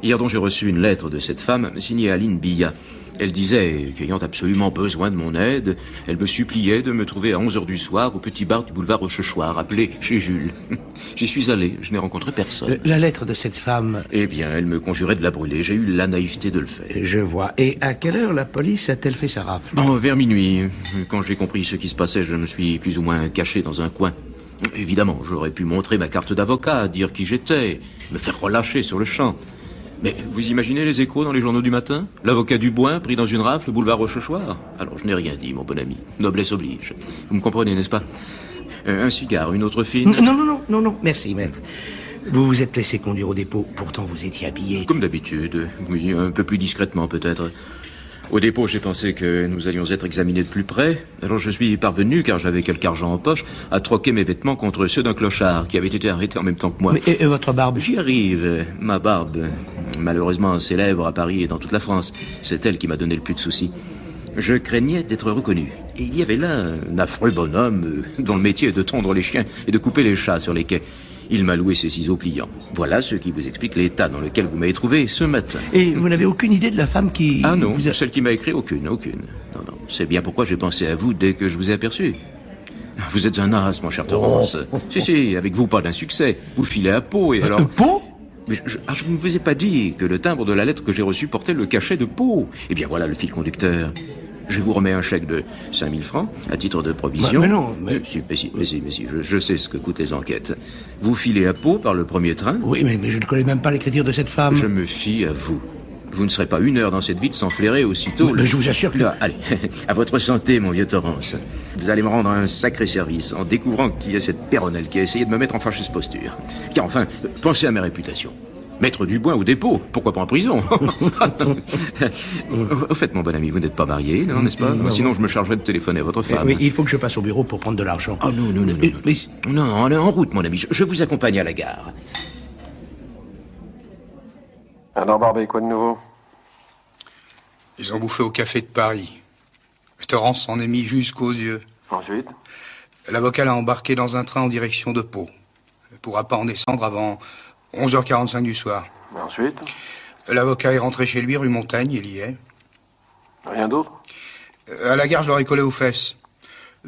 Hier donc j'ai reçu une lettre de cette femme, signée Aline Billat. Elle disait qu'ayant absolument besoin de mon aide, elle me suppliait de me trouver à 11h du soir au petit bar du boulevard Rochechouart, appelé chez Jules. J'y suis allé, je n'ai rencontré personne. La lettre de cette femme... Eh bien, elle me conjurait de la brûler, j'ai eu la naïveté de le faire. Je vois. Et à quelle heure la police a-t-elle fait sa rafle? Vers minuit. Quand j'ai compris ce qui se passait, je me suis plus ou moins caché dans un coin. Évidemment, j'aurais pu montrer ma carte d'avocat, dire qui j'étais, me faire relâcher sur le champ. Mais vous imaginez les échos dans les journaux du matin? L'avocat Dubois pris dans une rafle, boulevard Rochechouart? Alors je n'ai rien dit, mon bon ami. Noblesse oblige. Vous me comprenez, n'est-ce pas? Un cigare, une autre fine? Non, merci, maître. Vous vous êtes laissé conduire au dépôt, pourtant vous étiez habillé. Comme d'habitude, oui, un peu plus discrètement peut-être. Au dépôt, j'ai pensé que nous allions être examinés de plus près. Alors je suis parvenu, car j'avais quelque argent en poche, à troquer mes vêtements contre ceux d'un clochard qui avait été arrêté en même temps que moi. Mais, et votre barbe? J'y arrive. Ma barbe, malheureusement célèbre à Paris et dans toute la France, c'est elle qui m'a donné le plus de soucis. Je craignais d'être reconnu. Et il y avait là un affreux bonhomme dont le métier est de tondre les chiens et de couper les chats sur les quais. Il m'a loué ses ciseaux pliants. Voilà ce qui vous explique l'état dans lequel vous m'avez trouvé ce matin. Et vous n'avez aucune idée de la femme qui... Ah non, celle qui m'a écrit, aucune. Non. C'est bien pourquoi j'ai pensé à vous dès que je vous ai aperçu. Vous êtes un as, mon cher Torrance. Si, avec vous pas d'un succès. Vous filez à Pau et alors... Pau? Mais je ne vous ai pas dit que le timbre de la lettre que j'ai reçue portait le cachet de Pau. Eh bien voilà le fil conducteur. Je vous remets un chèque de 5000 francs à titre de provision. Mais non, mais... Si, je sais ce que coûtent les enquêtes. Vous filez à Pau par le premier train? Oui, mais je ne connais même pas l'écriture de cette femme. Je me fie à vous. Vous ne serez pas une heure dans cette ville sans flairer aussitôt... Mais je vous assure que... Là, allez, à votre santé, mon vieux Torrance. Vous allez me rendre un sacré service en découvrant qui est cette péronnelle qui a essayé de me mettre en fâcheuse posture. Car enfin, pensez à ma réputation. Maître Dubois au dépôt, pourquoi pas en prison? Au fait, mon bon ami, vous n'êtes pas marié, non, n'est-ce pas? Sinon, je me chargerais de téléphoner à votre femme. Oui, il faut que je passe au bureau pour prendre de l'argent. Ah non. Non, en route, mon ami, je vous accompagne à la gare. Alors, Barbet, quoi de nouveau? Ils ont bouffé au café de Paris. Torrance s'en est mis jusqu'aux yeux. Ensuite? L'avocat l'a embarqué dans un train en direction de Pau. Il ne pourra pas en descendre avant 11h45 du soir. Ensuite? L'avocat est rentré chez lui, rue Montaigne, il y est. Rien d'autre? À la gare, je l'aurais collé aux fesses.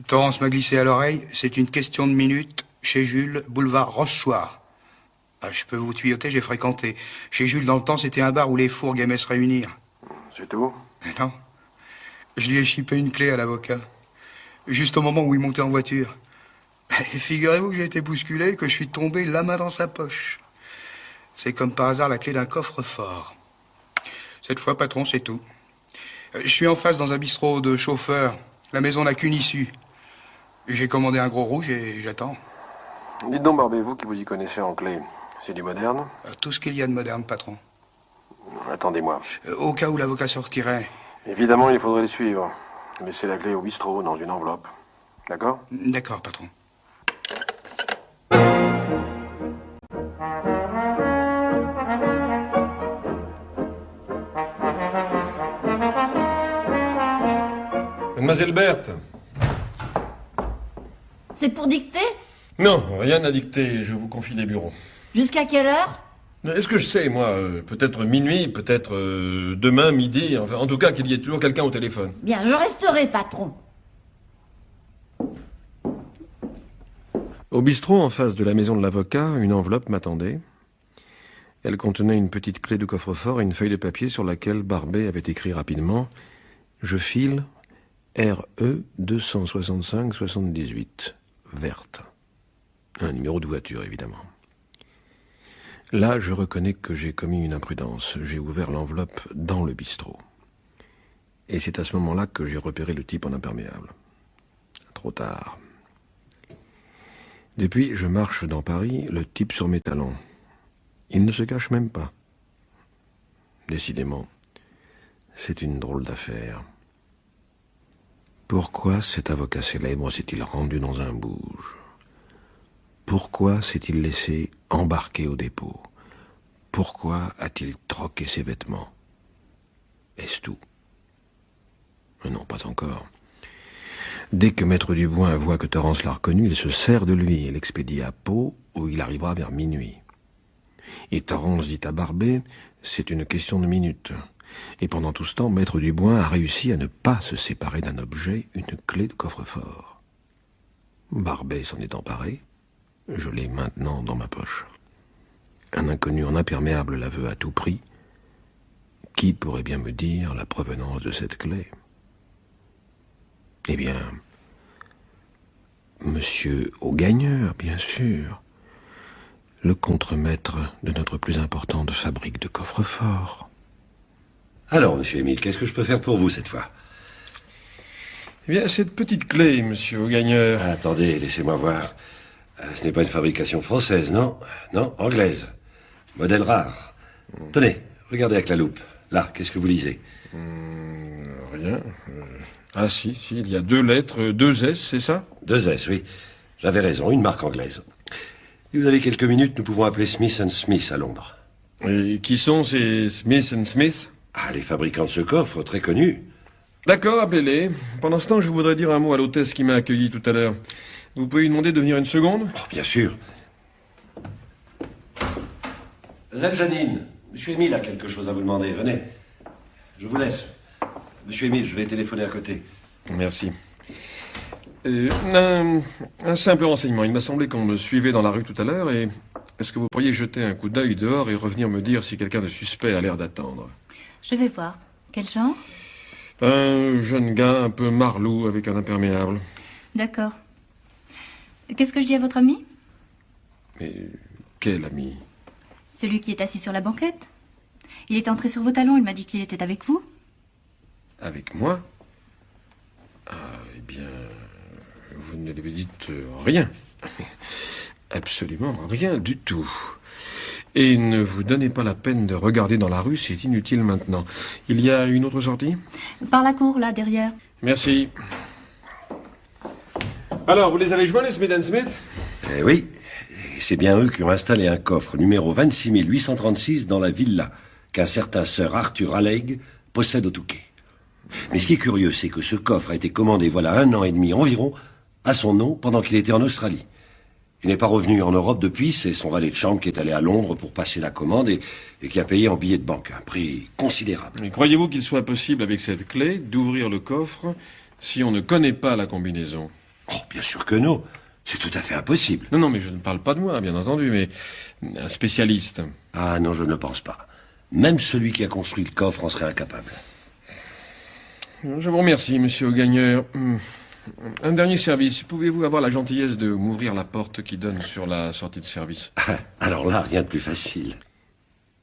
Torrance m'a glissé à l'oreille, c'est une question de minutes, chez Jules, boulevard Rochechouart. Ah, je peux vous tuyauter, j'ai fréquenté. Chez Jules, dans le temps, c'était un bar où les fourgues aimaient se réunir. C'est tout? Mais non. Je lui ai chipé une clé à l'avocat. Juste au moment où il montait en voiture. Et figurez-vous que j'ai été bousculé, que je suis tombé la main dans sa poche. C'est comme par hasard la clé d'un coffre-fort. Cette fois, patron, c'est tout. Je suis en face dans un bistrot de chauffeurs. La maison n'a qu'une issue. J'ai commandé un gros rouge et j'attends. Dites donc, Barbet, vous qui vous y connaissez en clé, c'est du moderne? Tout ce qu'il y a de moderne, patron. Attendez-moi. Au cas où l'avocat sortirait. Évidemment, il faudrait le suivre. Laissez la clé au bistrot, dans une enveloppe. D'accord? D'accord, patron. Mademoiselle Berthe. C'est pour dicter? Non, rien à dicter, je vous confie les bureaux. Jusqu'à quelle heure? Est-ce que je sais, moi, peut-être minuit, peut-être demain, midi, enfin, en tout cas qu'il y ait toujours quelqu'un au téléphone. Bien, je resterai, patron. Au bistrot, en face de la maison de l'avocat, une enveloppe m'attendait. Elle contenait une petite clé de coffre-fort et une feuille de papier sur laquelle Barbet avait écrit rapidement « Je file RE 265-78, verte ». Un numéro de voiture, évidemment. Là, je reconnais que j'ai commis une imprudence. J'ai ouvert l'enveloppe dans le bistrot. Et c'est à ce moment-là que j'ai repéré le type en imperméable. Trop tard. Depuis, je marche dans Paris, le type sur mes talons. Il ne se cache même pas. Décidément, c'est une drôle d'affaire. Pourquoi cet avocat célèbre s'est-il rendu dans un bouge? Pourquoi s'est-il laissé embarquer au dépôt? Pourquoi a-t-il troqué ses vêtements? Est-ce tout? Non, pas encore. Dès que Maître Dubois voit que Torrance l'a reconnu, il se sert de lui et l'expédie à Pau, où il arrivera vers minuit. Et Torrance dit à Barbet, c'est une question de minutes. Et pendant tout ce temps, Maître Dubois a réussi à ne pas se séparer d'un objet, une clé de coffre-fort. Barbet s'en est emparé. Je l'ai maintenant dans ma poche. Un inconnu en imperméable la veut à tout prix. Qui pourrait bien me dire la provenance de cette clé? Eh bien, Monsieur Augagneur, bien sûr. le contremaître de notre plus importante fabrique de coffres-forts. Alors, monsieur Émile, qu'est-ce que je peux faire pour vous cette fois? Eh bien, cette petite clé, monsieur Augagneur... Attendez, laissez-moi voir. Ce n'est pas une fabrication française, non? Non, anglaise. Modèle rare. Tenez, regardez avec la loupe. Là, qu'est-ce que vous lisez? Rien. Ah si, il y a 2 lettres, 2 S, c'est ça? 2 S, oui. J'avais raison, une marque anglaise. Si vous avez quelques minutes, nous pouvons appeler Smith & Smith à Londres. Et qui sont ces Smith & Smith? Ah, les fabricants de ce coffre, très connus. D'accord, appelez-les. Pendant ce temps, je voudrais dire un mot à l'hôtesse qui m'a accueilli tout à l'heure. Vous pouvez lui demander de venir une seconde? Oh, bien sûr. Mademoiselle Janine, monsieur Émile a quelque chose à vous demander. Venez. Je vous laisse. Monsieur Émile, je vais téléphoner à côté. Merci. Un simple renseignement. Il m'a semblé qu'on me suivait dans la rue tout à l'heure et... Est-ce que vous pourriez jeter un coup d'œil dehors et revenir me dire si quelqu'un de suspect a l'air d'attendre? Je vais voir. Quel genre? Un jeune gars un peu marlou avec un imperméable. D'accord. Qu'est-ce que je dis à votre ami? Mais quel ami? Celui qui est assis sur la banquette. Il est entré sur vos talons, il m'a dit qu'il était avec vous. Avec moi? Ah, eh bien... Vous ne lui dites rien. Absolument rien du tout. Et ne vous donnez pas la peine de regarder dans la rue, c'est inutile maintenant. Il y a une autre sortie? Par la cour, là, derrière. Merci. Alors, vous les avez joints, les Smith & Smith? Eh oui, c'est bien eux qui ont installé un coffre numéro 26836 dans la villa qu'un certain Sir Arthur Alleg possède au Touquet. Mais ce qui est curieux, c'est que ce coffre a été commandé voilà 1 an et demi environ à son nom pendant qu'il était en Australie. Il n'est pas revenu en Europe depuis, c'est son valet de chambre qui est allé à Londres pour passer la commande et qui a payé en billets de banque, un prix considérable. Mais croyez-vous qu'il soit possible avec cette clé d'ouvrir le coffre si on ne connaît pas la combinaison? Oh, bien sûr que non. C'est tout à fait impossible. Non, mais je ne parle pas de moi, bien entendu, mais un spécialiste. Ah non, je ne le pense pas. Même celui qui a construit le coffre en serait incapable. Je vous remercie, monsieur Augagneur. Un dernier service. Pouvez-vous avoir la gentillesse de m'ouvrir la porte qui donne sur la sortie de service? Alors là, rien de plus facile.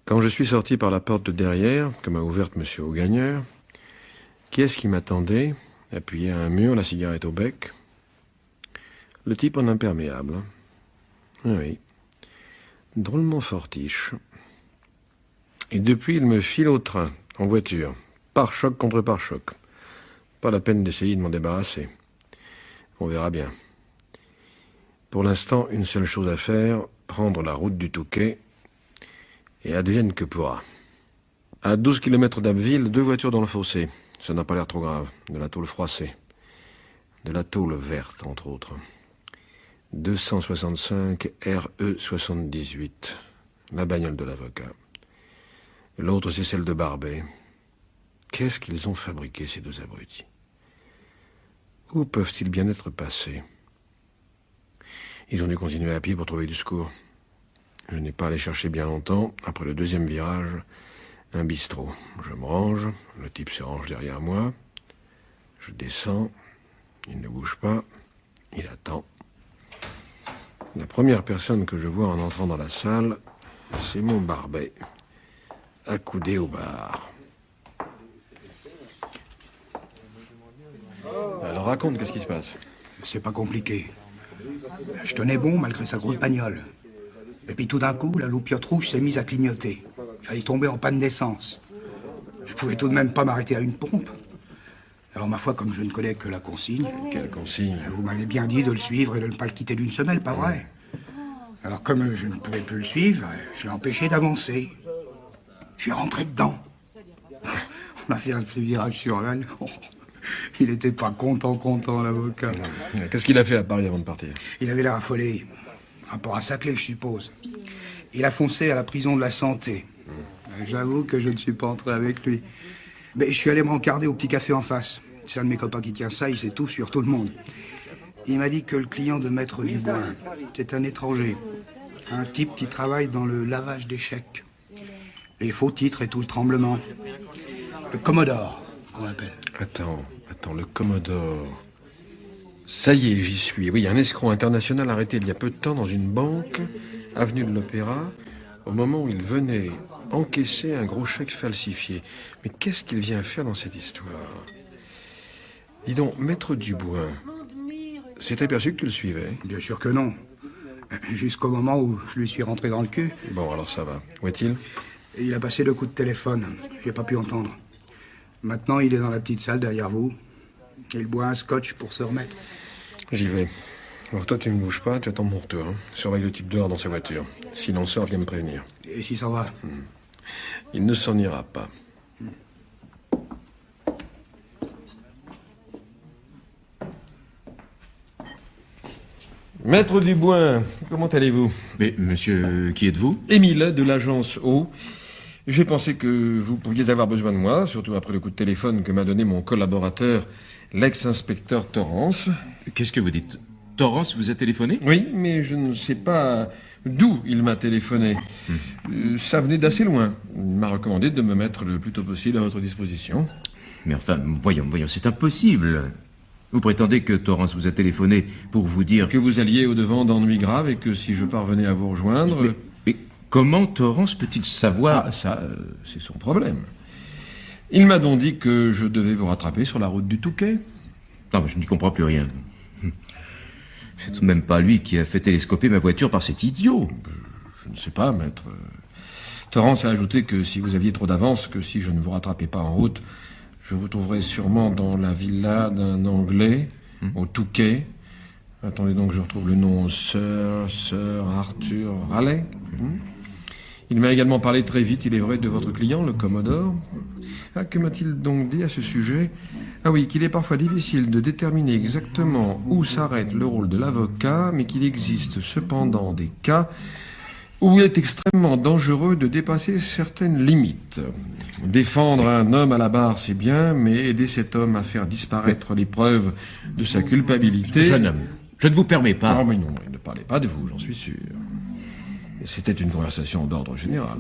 Quand je suis sorti par la porte de derrière, que m'a ouverte monsieur Augagneur, qui est-ce qui m'attendait, appuyé à un mur, la cigarette au bec? Le type en imperméable. Oui. Drôlement fortiche. Et depuis, il me file au train, en voiture. Pare-choc contre pare-choc. Pas la peine d'essayer de m'en débarrasser. On verra bien. Pour l'instant, une seule chose à faire, prendre la route du Touquet, et advienne que pourra. À 12 km d'Abbeville, 2 voitures dans le fossé. Ça n'a pas l'air trop grave. De la tôle froissée. De la tôle verte, entre autres. 265 RE 78. La bagnole de l'avocat. L'autre, c'est celle de Barbet. Qu'est-ce qu'ils ont fabriqué, ces 2 abrutis? Où peuvent-ils bien être passés? Ils ont dû continuer à pied pour trouver du secours. Je n'ai pas allé chercher bien longtemps. Après le 2e virage, un bistrot. Je me range, le type se range derrière moi. Je descends, il ne bouge pas, il attend. La première personne que je vois en entrant dans la salle, c'est mon Barbet, accoudé au bar. Alors raconte, qu'est-ce qui se passe? C'est pas compliqué. Je tenais bon malgré sa grosse bagnole. Et puis tout d'un coup, la loupiote rouge s'est mise à clignoter. J'allais tomber en panne d'essence. Je pouvais tout de même pas m'arrêter à une pompe. Alors ma foi, comme je ne connais que la consigne... Quelle consigne? Vous m'avez bien dit de le suivre et de ne pas le quitter d'une semelle, pas vrai? Alors comme je ne pouvais plus le suivre, je l'ai empêché d'avancer. Je suis rentré dedans. On a fait un de ces virages sur l'âne. Il était pas content, l'avocat. Qu'est-ce qu'il a fait à Paris avant de partir? Il avait l'air affolé. Rapport à sa clé, je suppose. Il a foncé à la prison de la Santé. J'avoue que je ne suis pas entré avec lui. Mais je suis allé me rencarder au petit café en face. C'est un de mes copains qui tient ça, il sait tout sur tout le monde. Il m'a dit que le client de Maître Liboin, c'est un étranger. Un type qui travaille dans le lavage des chèques. Les faux titres et tout le tremblement. Le Commodore, qu'on appelle. Attends, le Commodore. Ça y est, j'y suis. Oui, un escroc international arrêté il y a peu de temps dans une banque avenue de l'Opéra, au moment où il venait encaisser un gros chèque falsifié. Mais qu'est-ce qu'il vient faire dans cette histoire? Dis donc, Maître Dubois, s'est aperçu que tu le suivais? Bien sûr que non. Jusqu'au moment où je lui suis rentré dans le cul. Bon, alors ça va. Où est-il? Et il a passé 2 coups de téléphone. J'ai pas pu entendre. Maintenant, il est dans la petite salle derrière vous. Il boit un scotch pour se remettre. J'y vais. Alors toi, tu ne bouges pas, tu attends mon retour. Hein. Surveille le type dehors dans sa voiture. S'il en sort, viens me prévenir. Et s'il s'en va? Il ne s'en ira pas. Maître Dubois, comment allez-vous? Mais, monsieur, qui êtes-vous? Émile, de l'agence O. J'ai pensé que vous pouviez avoir besoin de moi, surtout après le coup de téléphone que m'a donné mon collaborateur, l'ex-inspecteur Torrance. Qu'est-ce que vous dites? Torrance vous a téléphoné? Oui, mais je ne sais pas d'où il m'a téléphoné. Ça venait d'assez loin. Il m'a recommandé de me mettre le plus tôt possible à votre disposition. Mais enfin, voyons, c'est impossible. Vous prétendez que Torrance vous a téléphoné pour vous dire... Que vous alliez au-devant d'ennuis graves et que si je parvenais à vous rejoindre... Mais comment Torrance peut-il savoir... Ah, ça, c'est son problème. Il m'a donc dit que je devais vous rattraper sur la route du Touquet. Non, mais je n'y comprends plus rien. C'est tout de même pas lui qui a fait télescoper ma voiture par cet idiot. Je ne sais pas, maître. Torrance a ajouté que si vous aviez trop d'avance, que si je ne vous rattrapais pas en route, je vous trouverai sûrement dans la villa d'un Anglais, au Touquet. Attendez donc, je retrouve le nom. Sir Arthur Raleigh. Il m'a également parlé très vite, il est vrai, de votre client, le Commodore. Ah, que m'a-t-il donc dit à ce sujet? Ah oui, qu'il est parfois difficile de déterminer exactement où s'arrête le rôle de l'avocat, mais qu'il existe cependant des cas où il est extrêmement dangereux de dépasser certaines limites. Défendre un homme à la barre, c'est bien, mais aider cet homme à faire disparaître les preuves de sa culpabilité... Jeune homme, je ne vous permets pas. Non, mais non, il ne parlait pas de vous, j'en suis sûr. C'était une conversation d'ordre général.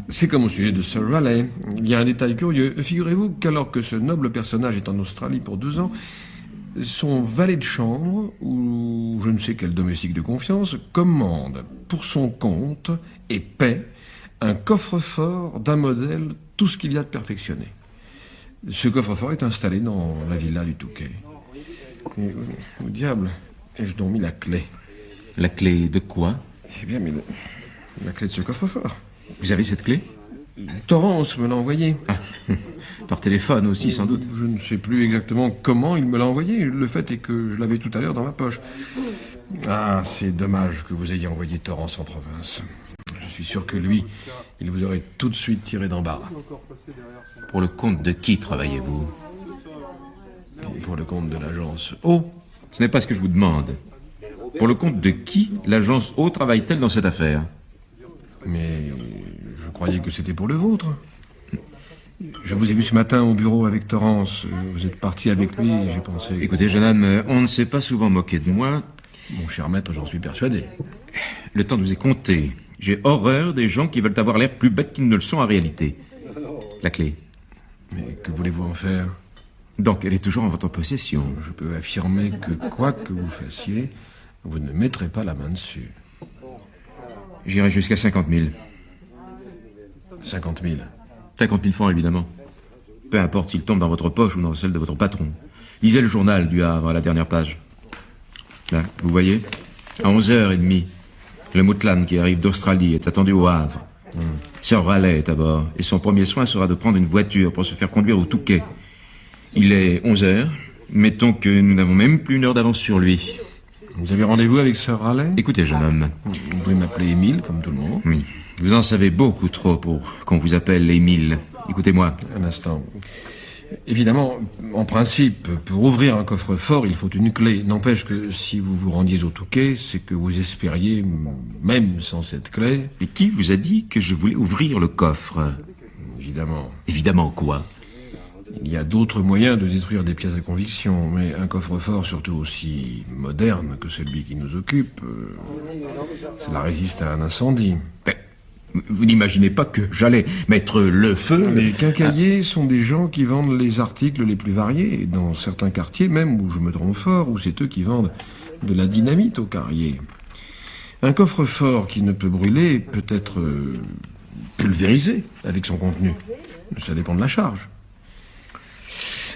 C'est comme au sujet de Sir Raleigh. Il y a un détail curieux. Figurez-vous qu'alors que ce noble personnage est en Australie pour 2 ans, son valet de chambre, ou je ne sais quel domestique de confiance, commande pour son compte et paie un coffre-fort d'un modèle tout ce qu'il y a de perfectionné. Ce coffre-fort est installé dans la villa du Touquet. Et, au diable, ai-je donc mis la clé? La clé de quoi? Eh bien, mais la clé de ce coffre-fort. Vous avez cette clé? Torrance me l'a envoyé. Ah, par téléphone aussi, sans doute. Je ne sais plus exactement comment il me l'a envoyé. Le fait est que je l'avais tout à l'heure dans ma poche. Ah, c'est dommage que vous ayez envoyé Torrance en province. Je suis sûr que lui, il vous aurait tout de suite tiré d'embarras. Pour le compte de qui travaillez-vous? Pour le compte de l'agence O. Ce n'est pas ce que je vous demande. Pour le compte de qui l'agence O travaille-t-elle dans cette affaire? Mais je croyais que c'était pour le vôtre. Je vous ai vu ce matin au bureau avec Torrance. Vous êtes parti avec lui et j'ai pensé... Écoutez, jeune homme, on ne s'est pas souvent moqué de moi. Mon cher maître, j'en suis persuadé. Le temps nous est compté. J'ai horreur des gens qui veulent avoir l'air plus bêtes qu'ils ne le sont en réalité. La clé. Mais que voulez-vous en faire? Donc, elle est toujours en votre possession. Je peux affirmer que quoi que vous fassiez, vous ne mettrez pas la main dessus. J'irai jusqu'à 50 000. 50 000? 50 000 francs, évidemment. Peu importe s'il tombe dans votre poche ou dans celle de votre patron. Lisez le journal du Havre à la dernière page. Là, vous voyez? À 11h30, le Moutlan qui arrive d'Australie est attendu au Havre. Sir Raleigh est à bord, et son premier soin sera de prendre une voiture pour se faire conduire au Touquet. Il est 11h. Mettons que nous n'avons même plus 1 heure d'avance sur lui. Vous avez rendez-vous avec Sir Raleigh? Écoutez, jeune homme. Vous pouvez m'appeler Émile, comme tout le monde. Oui. Vous en savez beaucoup trop pour qu'on vous appelle Émile. Écoutez-moi. Un instant. Évidemment, en principe, pour ouvrir un coffre-fort, il faut une clé. N'empêche que si vous vous rendiez au Touquet, c'est que vous espériez, même sans cette clé... Et qui vous a dit que je voulais ouvrir le coffre? Évidemment. Évidemment quoi? Il y a d'autres moyens de détruire des pièces à conviction, mais un coffre-fort surtout aussi moderne que celui qui nous occupe, cela résiste à un incendie. Mais, vous n'imaginez pas que j'allais mettre le feu? Les quincailliers sont des gens qui vendent les articles les plus variés, et dans certains quartiers même où je me trompe fort, où c'est eux qui vendent de la dynamite aux carriers. Un coffre-fort qui ne peut brûler peut être pulvérisé avec son contenu. Ça dépend de la charge.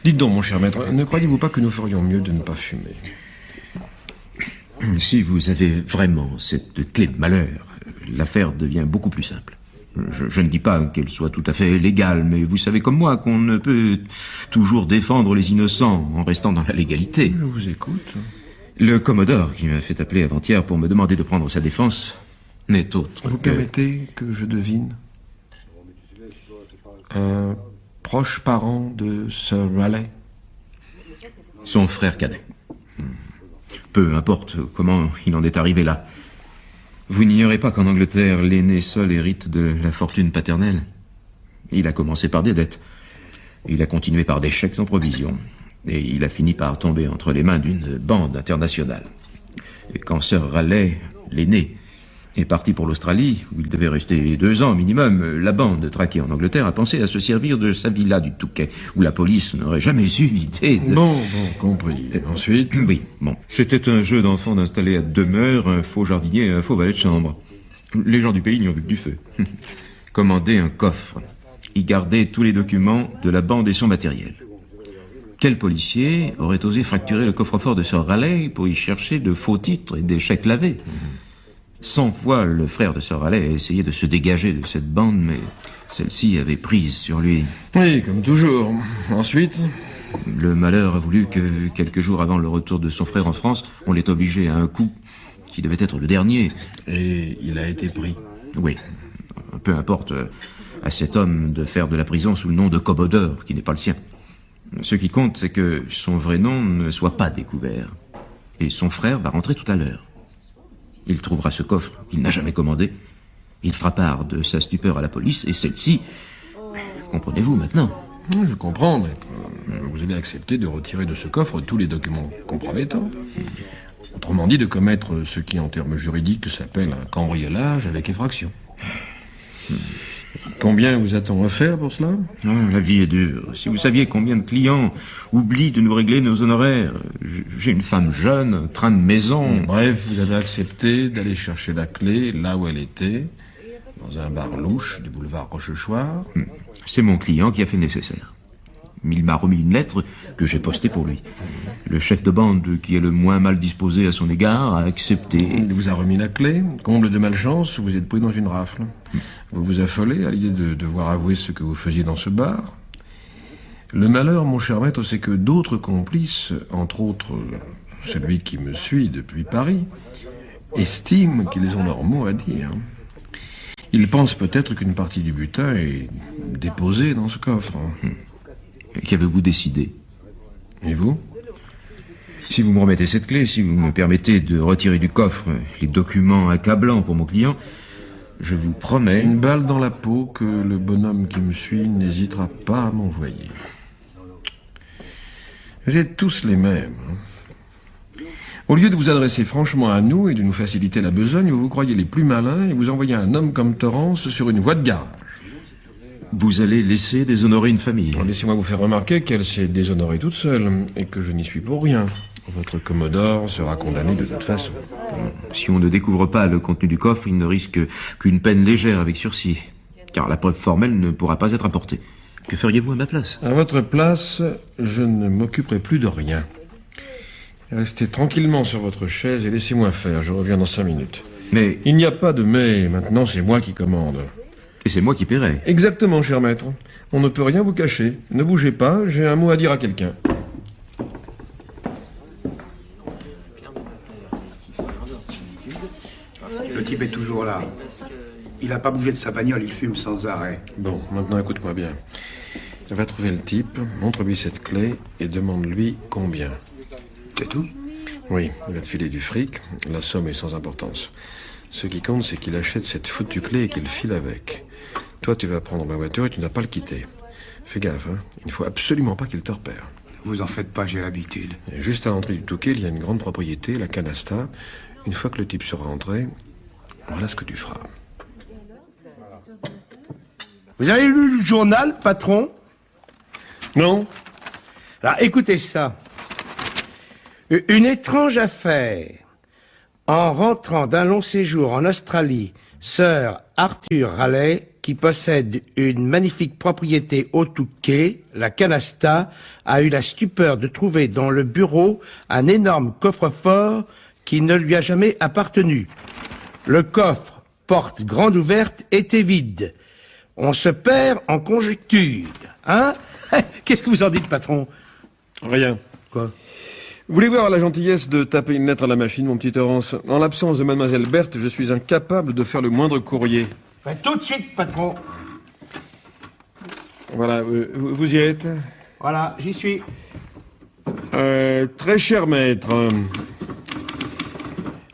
Dites donc, mon cher maître, ne croyez-vous pas que nous ferions mieux de ne pas fumer? Si vous avez vraiment cette clé de malheur, l'affaire devient beaucoup plus simple. Je ne dis pas qu'elle soit tout à fait légale, mais vous savez comme moi qu'on ne peut toujours défendre les innocents en restant dans la légalité. Je vous écoute. Le commodore qui m'a fait appeler avant-hier pour me demander de prendre sa défense n'est autre Vous permettez que je devine? Un proche parent de Sir Raleigh? Son frère cadet. Peu importe comment il en est arrivé là. Vous n'ignorez pas qu'en Angleterre, l'aîné seul hérite de la fortune paternelle. Il a commencé par des dettes. Il a continué par des chèques sans provision. Et il a fini par tomber entre les mains d'une bande internationale. Et quand Sir Raleigh, l'aîné, est parti pour l'Australie, où il devait rester 2 ans minimum, la bande traquée en Angleterre a pensé à se servir de sa villa du Touquet, où la police n'aurait jamais eu l'idée de... Bon, compris. Et ensuite? Oui, bon. C'était un jeu d'enfants d'installer à demeure un faux jardinier et un faux valet de chambre. Les gens du pays n'y ont vu que du feu. Commander un coffre. Y garder tous les documents de la bande et son matériel. Quel policier aurait osé fracturer le coffre-fort de Sir Raleigh pour y chercher de faux titres et des chèques lavés? 100 fois, le frère de Sir Raleigh a essayé de se dégager de cette bande, mais celle-ci avait prise sur lui. Oui, comme toujours. Ensuite? Le malheur a voulu que, quelques jours avant le retour de son frère en France, on l'ait obligé à un coup qui devait être le dernier. Et il a été pris? Oui. Peu importe à cet homme de faire de la prison sous le nom de commodore, qui n'est pas le sien. Ce qui compte, c'est que son vrai nom ne soit pas découvert. Et son frère va rentrer tout à l'heure. Il trouvera ce coffre qu'il n'a jamais commandé. Il fera part de sa stupeur à la police, et celle-ci... Comprenez-vous maintenant? Je comprends, maître. Vous allez accepter de retirer de ce coffre tous les documents compromettants. Autrement dit, de commettre ce qui, en termes juridiques, s'appelle un cambriolage avec effraction. Combien vous a-t-on offert pour cela? La vie est dure. Si vous saviez combien de clients oublient de nous régler nos honoraires. J'ai une femme jeune, un train de maison... Bref, vous avez accepté d'aller chercher la clé là où elle était, dans un bar louche du boulevard Rochechouart. C'est mon client qui a fait le nécessaire. Il m'a remis une lettre que j'ai postée pour lui. Le chef de bande, qui est le moins mal disposé à son égard, a accepté. Il vous a remis la clé. Comble de malchance, vous êtes pris dans une rafle. Vous vous affolez à l'idée de devoir avouer ce que vous faisiez dans ce bar. Le malheur, mon cher maître, c'est que d'autres complices, entre autres celui qui me suit depuis Paris, estiment qu'ils ont leur mot à dire. Ils pensent peut-être qu'une partie du butin est déposée dans ce coffre. Qu'avez-vous décidé? Et vous? Si vous me remettez cette clé, si vous me permettez de retirer du coffre les documents accablants pour mon client, je vous promets... Une balle dans la peau que le bonhomme qui me suit n'hésitera pas à m'envoyer. Vous êtes tous les mêmes. Au lieu de vous adresser franchement à nous et de nous faciliter la besogne, vous vous croyez les plus malins et vous envoyez un homme comme Torrance sur une voie de garage. Vous allez laisser déshonorer une famille. Laissez-moi vous faire remarquer qu'elle s'est déshonorée toute seule et que je n'y suis pour rien. Votre commodore sera condamné de toute façon. Si on ne découvre pas le contenu du coffre, il ne risque qu'une peine légère avec sursis, car la preuve formelle ne pourra pas être apportée. Que feriez-vous à ma place? À votre place, je ne m'occuperai plus de rien. Restez tranquillement sur votre chaise et laissez-moi faire, je reviens dans 5 minutes. Mais... Il n'y a pas de mais, maintenant c'est moi qui commande. Et c'est moi qui paierai. Exactement, cher maître. On ne peut rien vous cacher. Ne bougez pas, j'ai un mot à dire à quelqu'un. Le type est toujours là. Il n'a pas bougé de sa bagnole, il fume sans arrêt. Bon, maintenant écoute-moi bien. Va trouver le type, montre-lui cette clé et demande-lui combien. C'est tout? Oui, il va te filer du fric. La somme est sans importance. Ce qui compte, c'est qu'il achète cette foutue clé et qu'il file avec. Toi, tu vas prendre ma voiture et tu n'as pas le quitter. Fais gaffe, hein. Il ne faut absolument pas qu'il te repère. Vous en faites pas, j'ai l'habitude. Et juste à l'entrée du Touquet, il y a une grande propriété, la Canasta. Une fois que le type sera rentré, voilà ce que tu feras. Vous avez lu le journal, patron? Non. Alors, écoutez ça. Une étrange affaire. En rentrant d'un long séjour en Australie, Sir Arthur Raleigh, qui possède une magnifique propriété au Touquet, la Canasta, a eu la stupeur de trouver dans le bureau un énorme coffre-fort qui ne lui a jamais appartenu. Le coffre, porte grande ouverte, était vide. On se perd en conjectures, hein? Qu'est-ce que vous en dites, patron? Rien. Quoi? Voulez-vous avoir la gentillesse de taper une lettre à la machine, mon petit Torrance? En l'absence de mademoiselle Berthe, je suis incapable de faire le moindre courrier. Faites tout de suite, patron. Voilà, vous y êtes? Voilà, j'y suis. Très cher maître,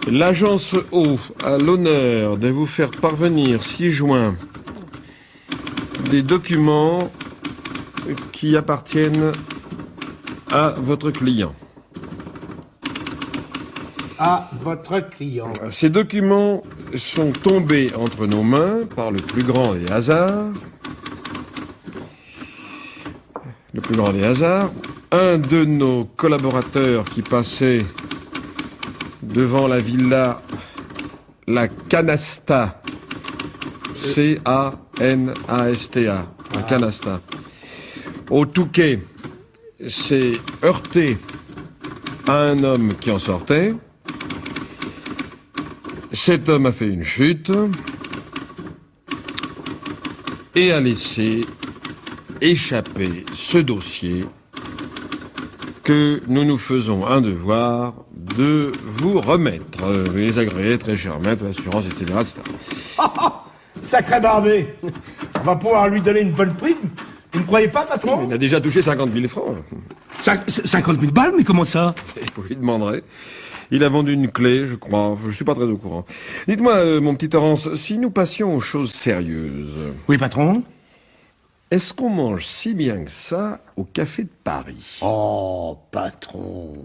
l'agence O a l'honneur de vous faire parvenir ci-joint des documents qui appartiennent à votre client. À votre client. Ces documents sont tombés entre nos mains par le plus grand des hasards. Le plus grand des hasards. Un de nos collaborateurs qui passait devant la villa La Canasta, C-A-N-A-S-T-A, La Canasta, au Touquet, s'est heurté à un homme qui en sortait. Cet homme a fait une chute et a laissé échapper ce dossier que nous nous faisons un devoir de vous remettre. Les agréés, très cher maître, l'assurance, etc., etc. Sacré barbé. On va pouvoir lui donner une bonne prime. Vous ne croyez pas, patron? Il a déjà touché 50 000 francs. 50 000 balles, mais comment ça? Vous lui demanderez. Il a vendu une clé, je crois. Je suis pas très au courant. Dites-moi, mon petit Torrance, si nous passions aux choses sérieuses... Oui, patron? Est-ce qu'on mange si bien que ça au Café de Paris? Oh, patron.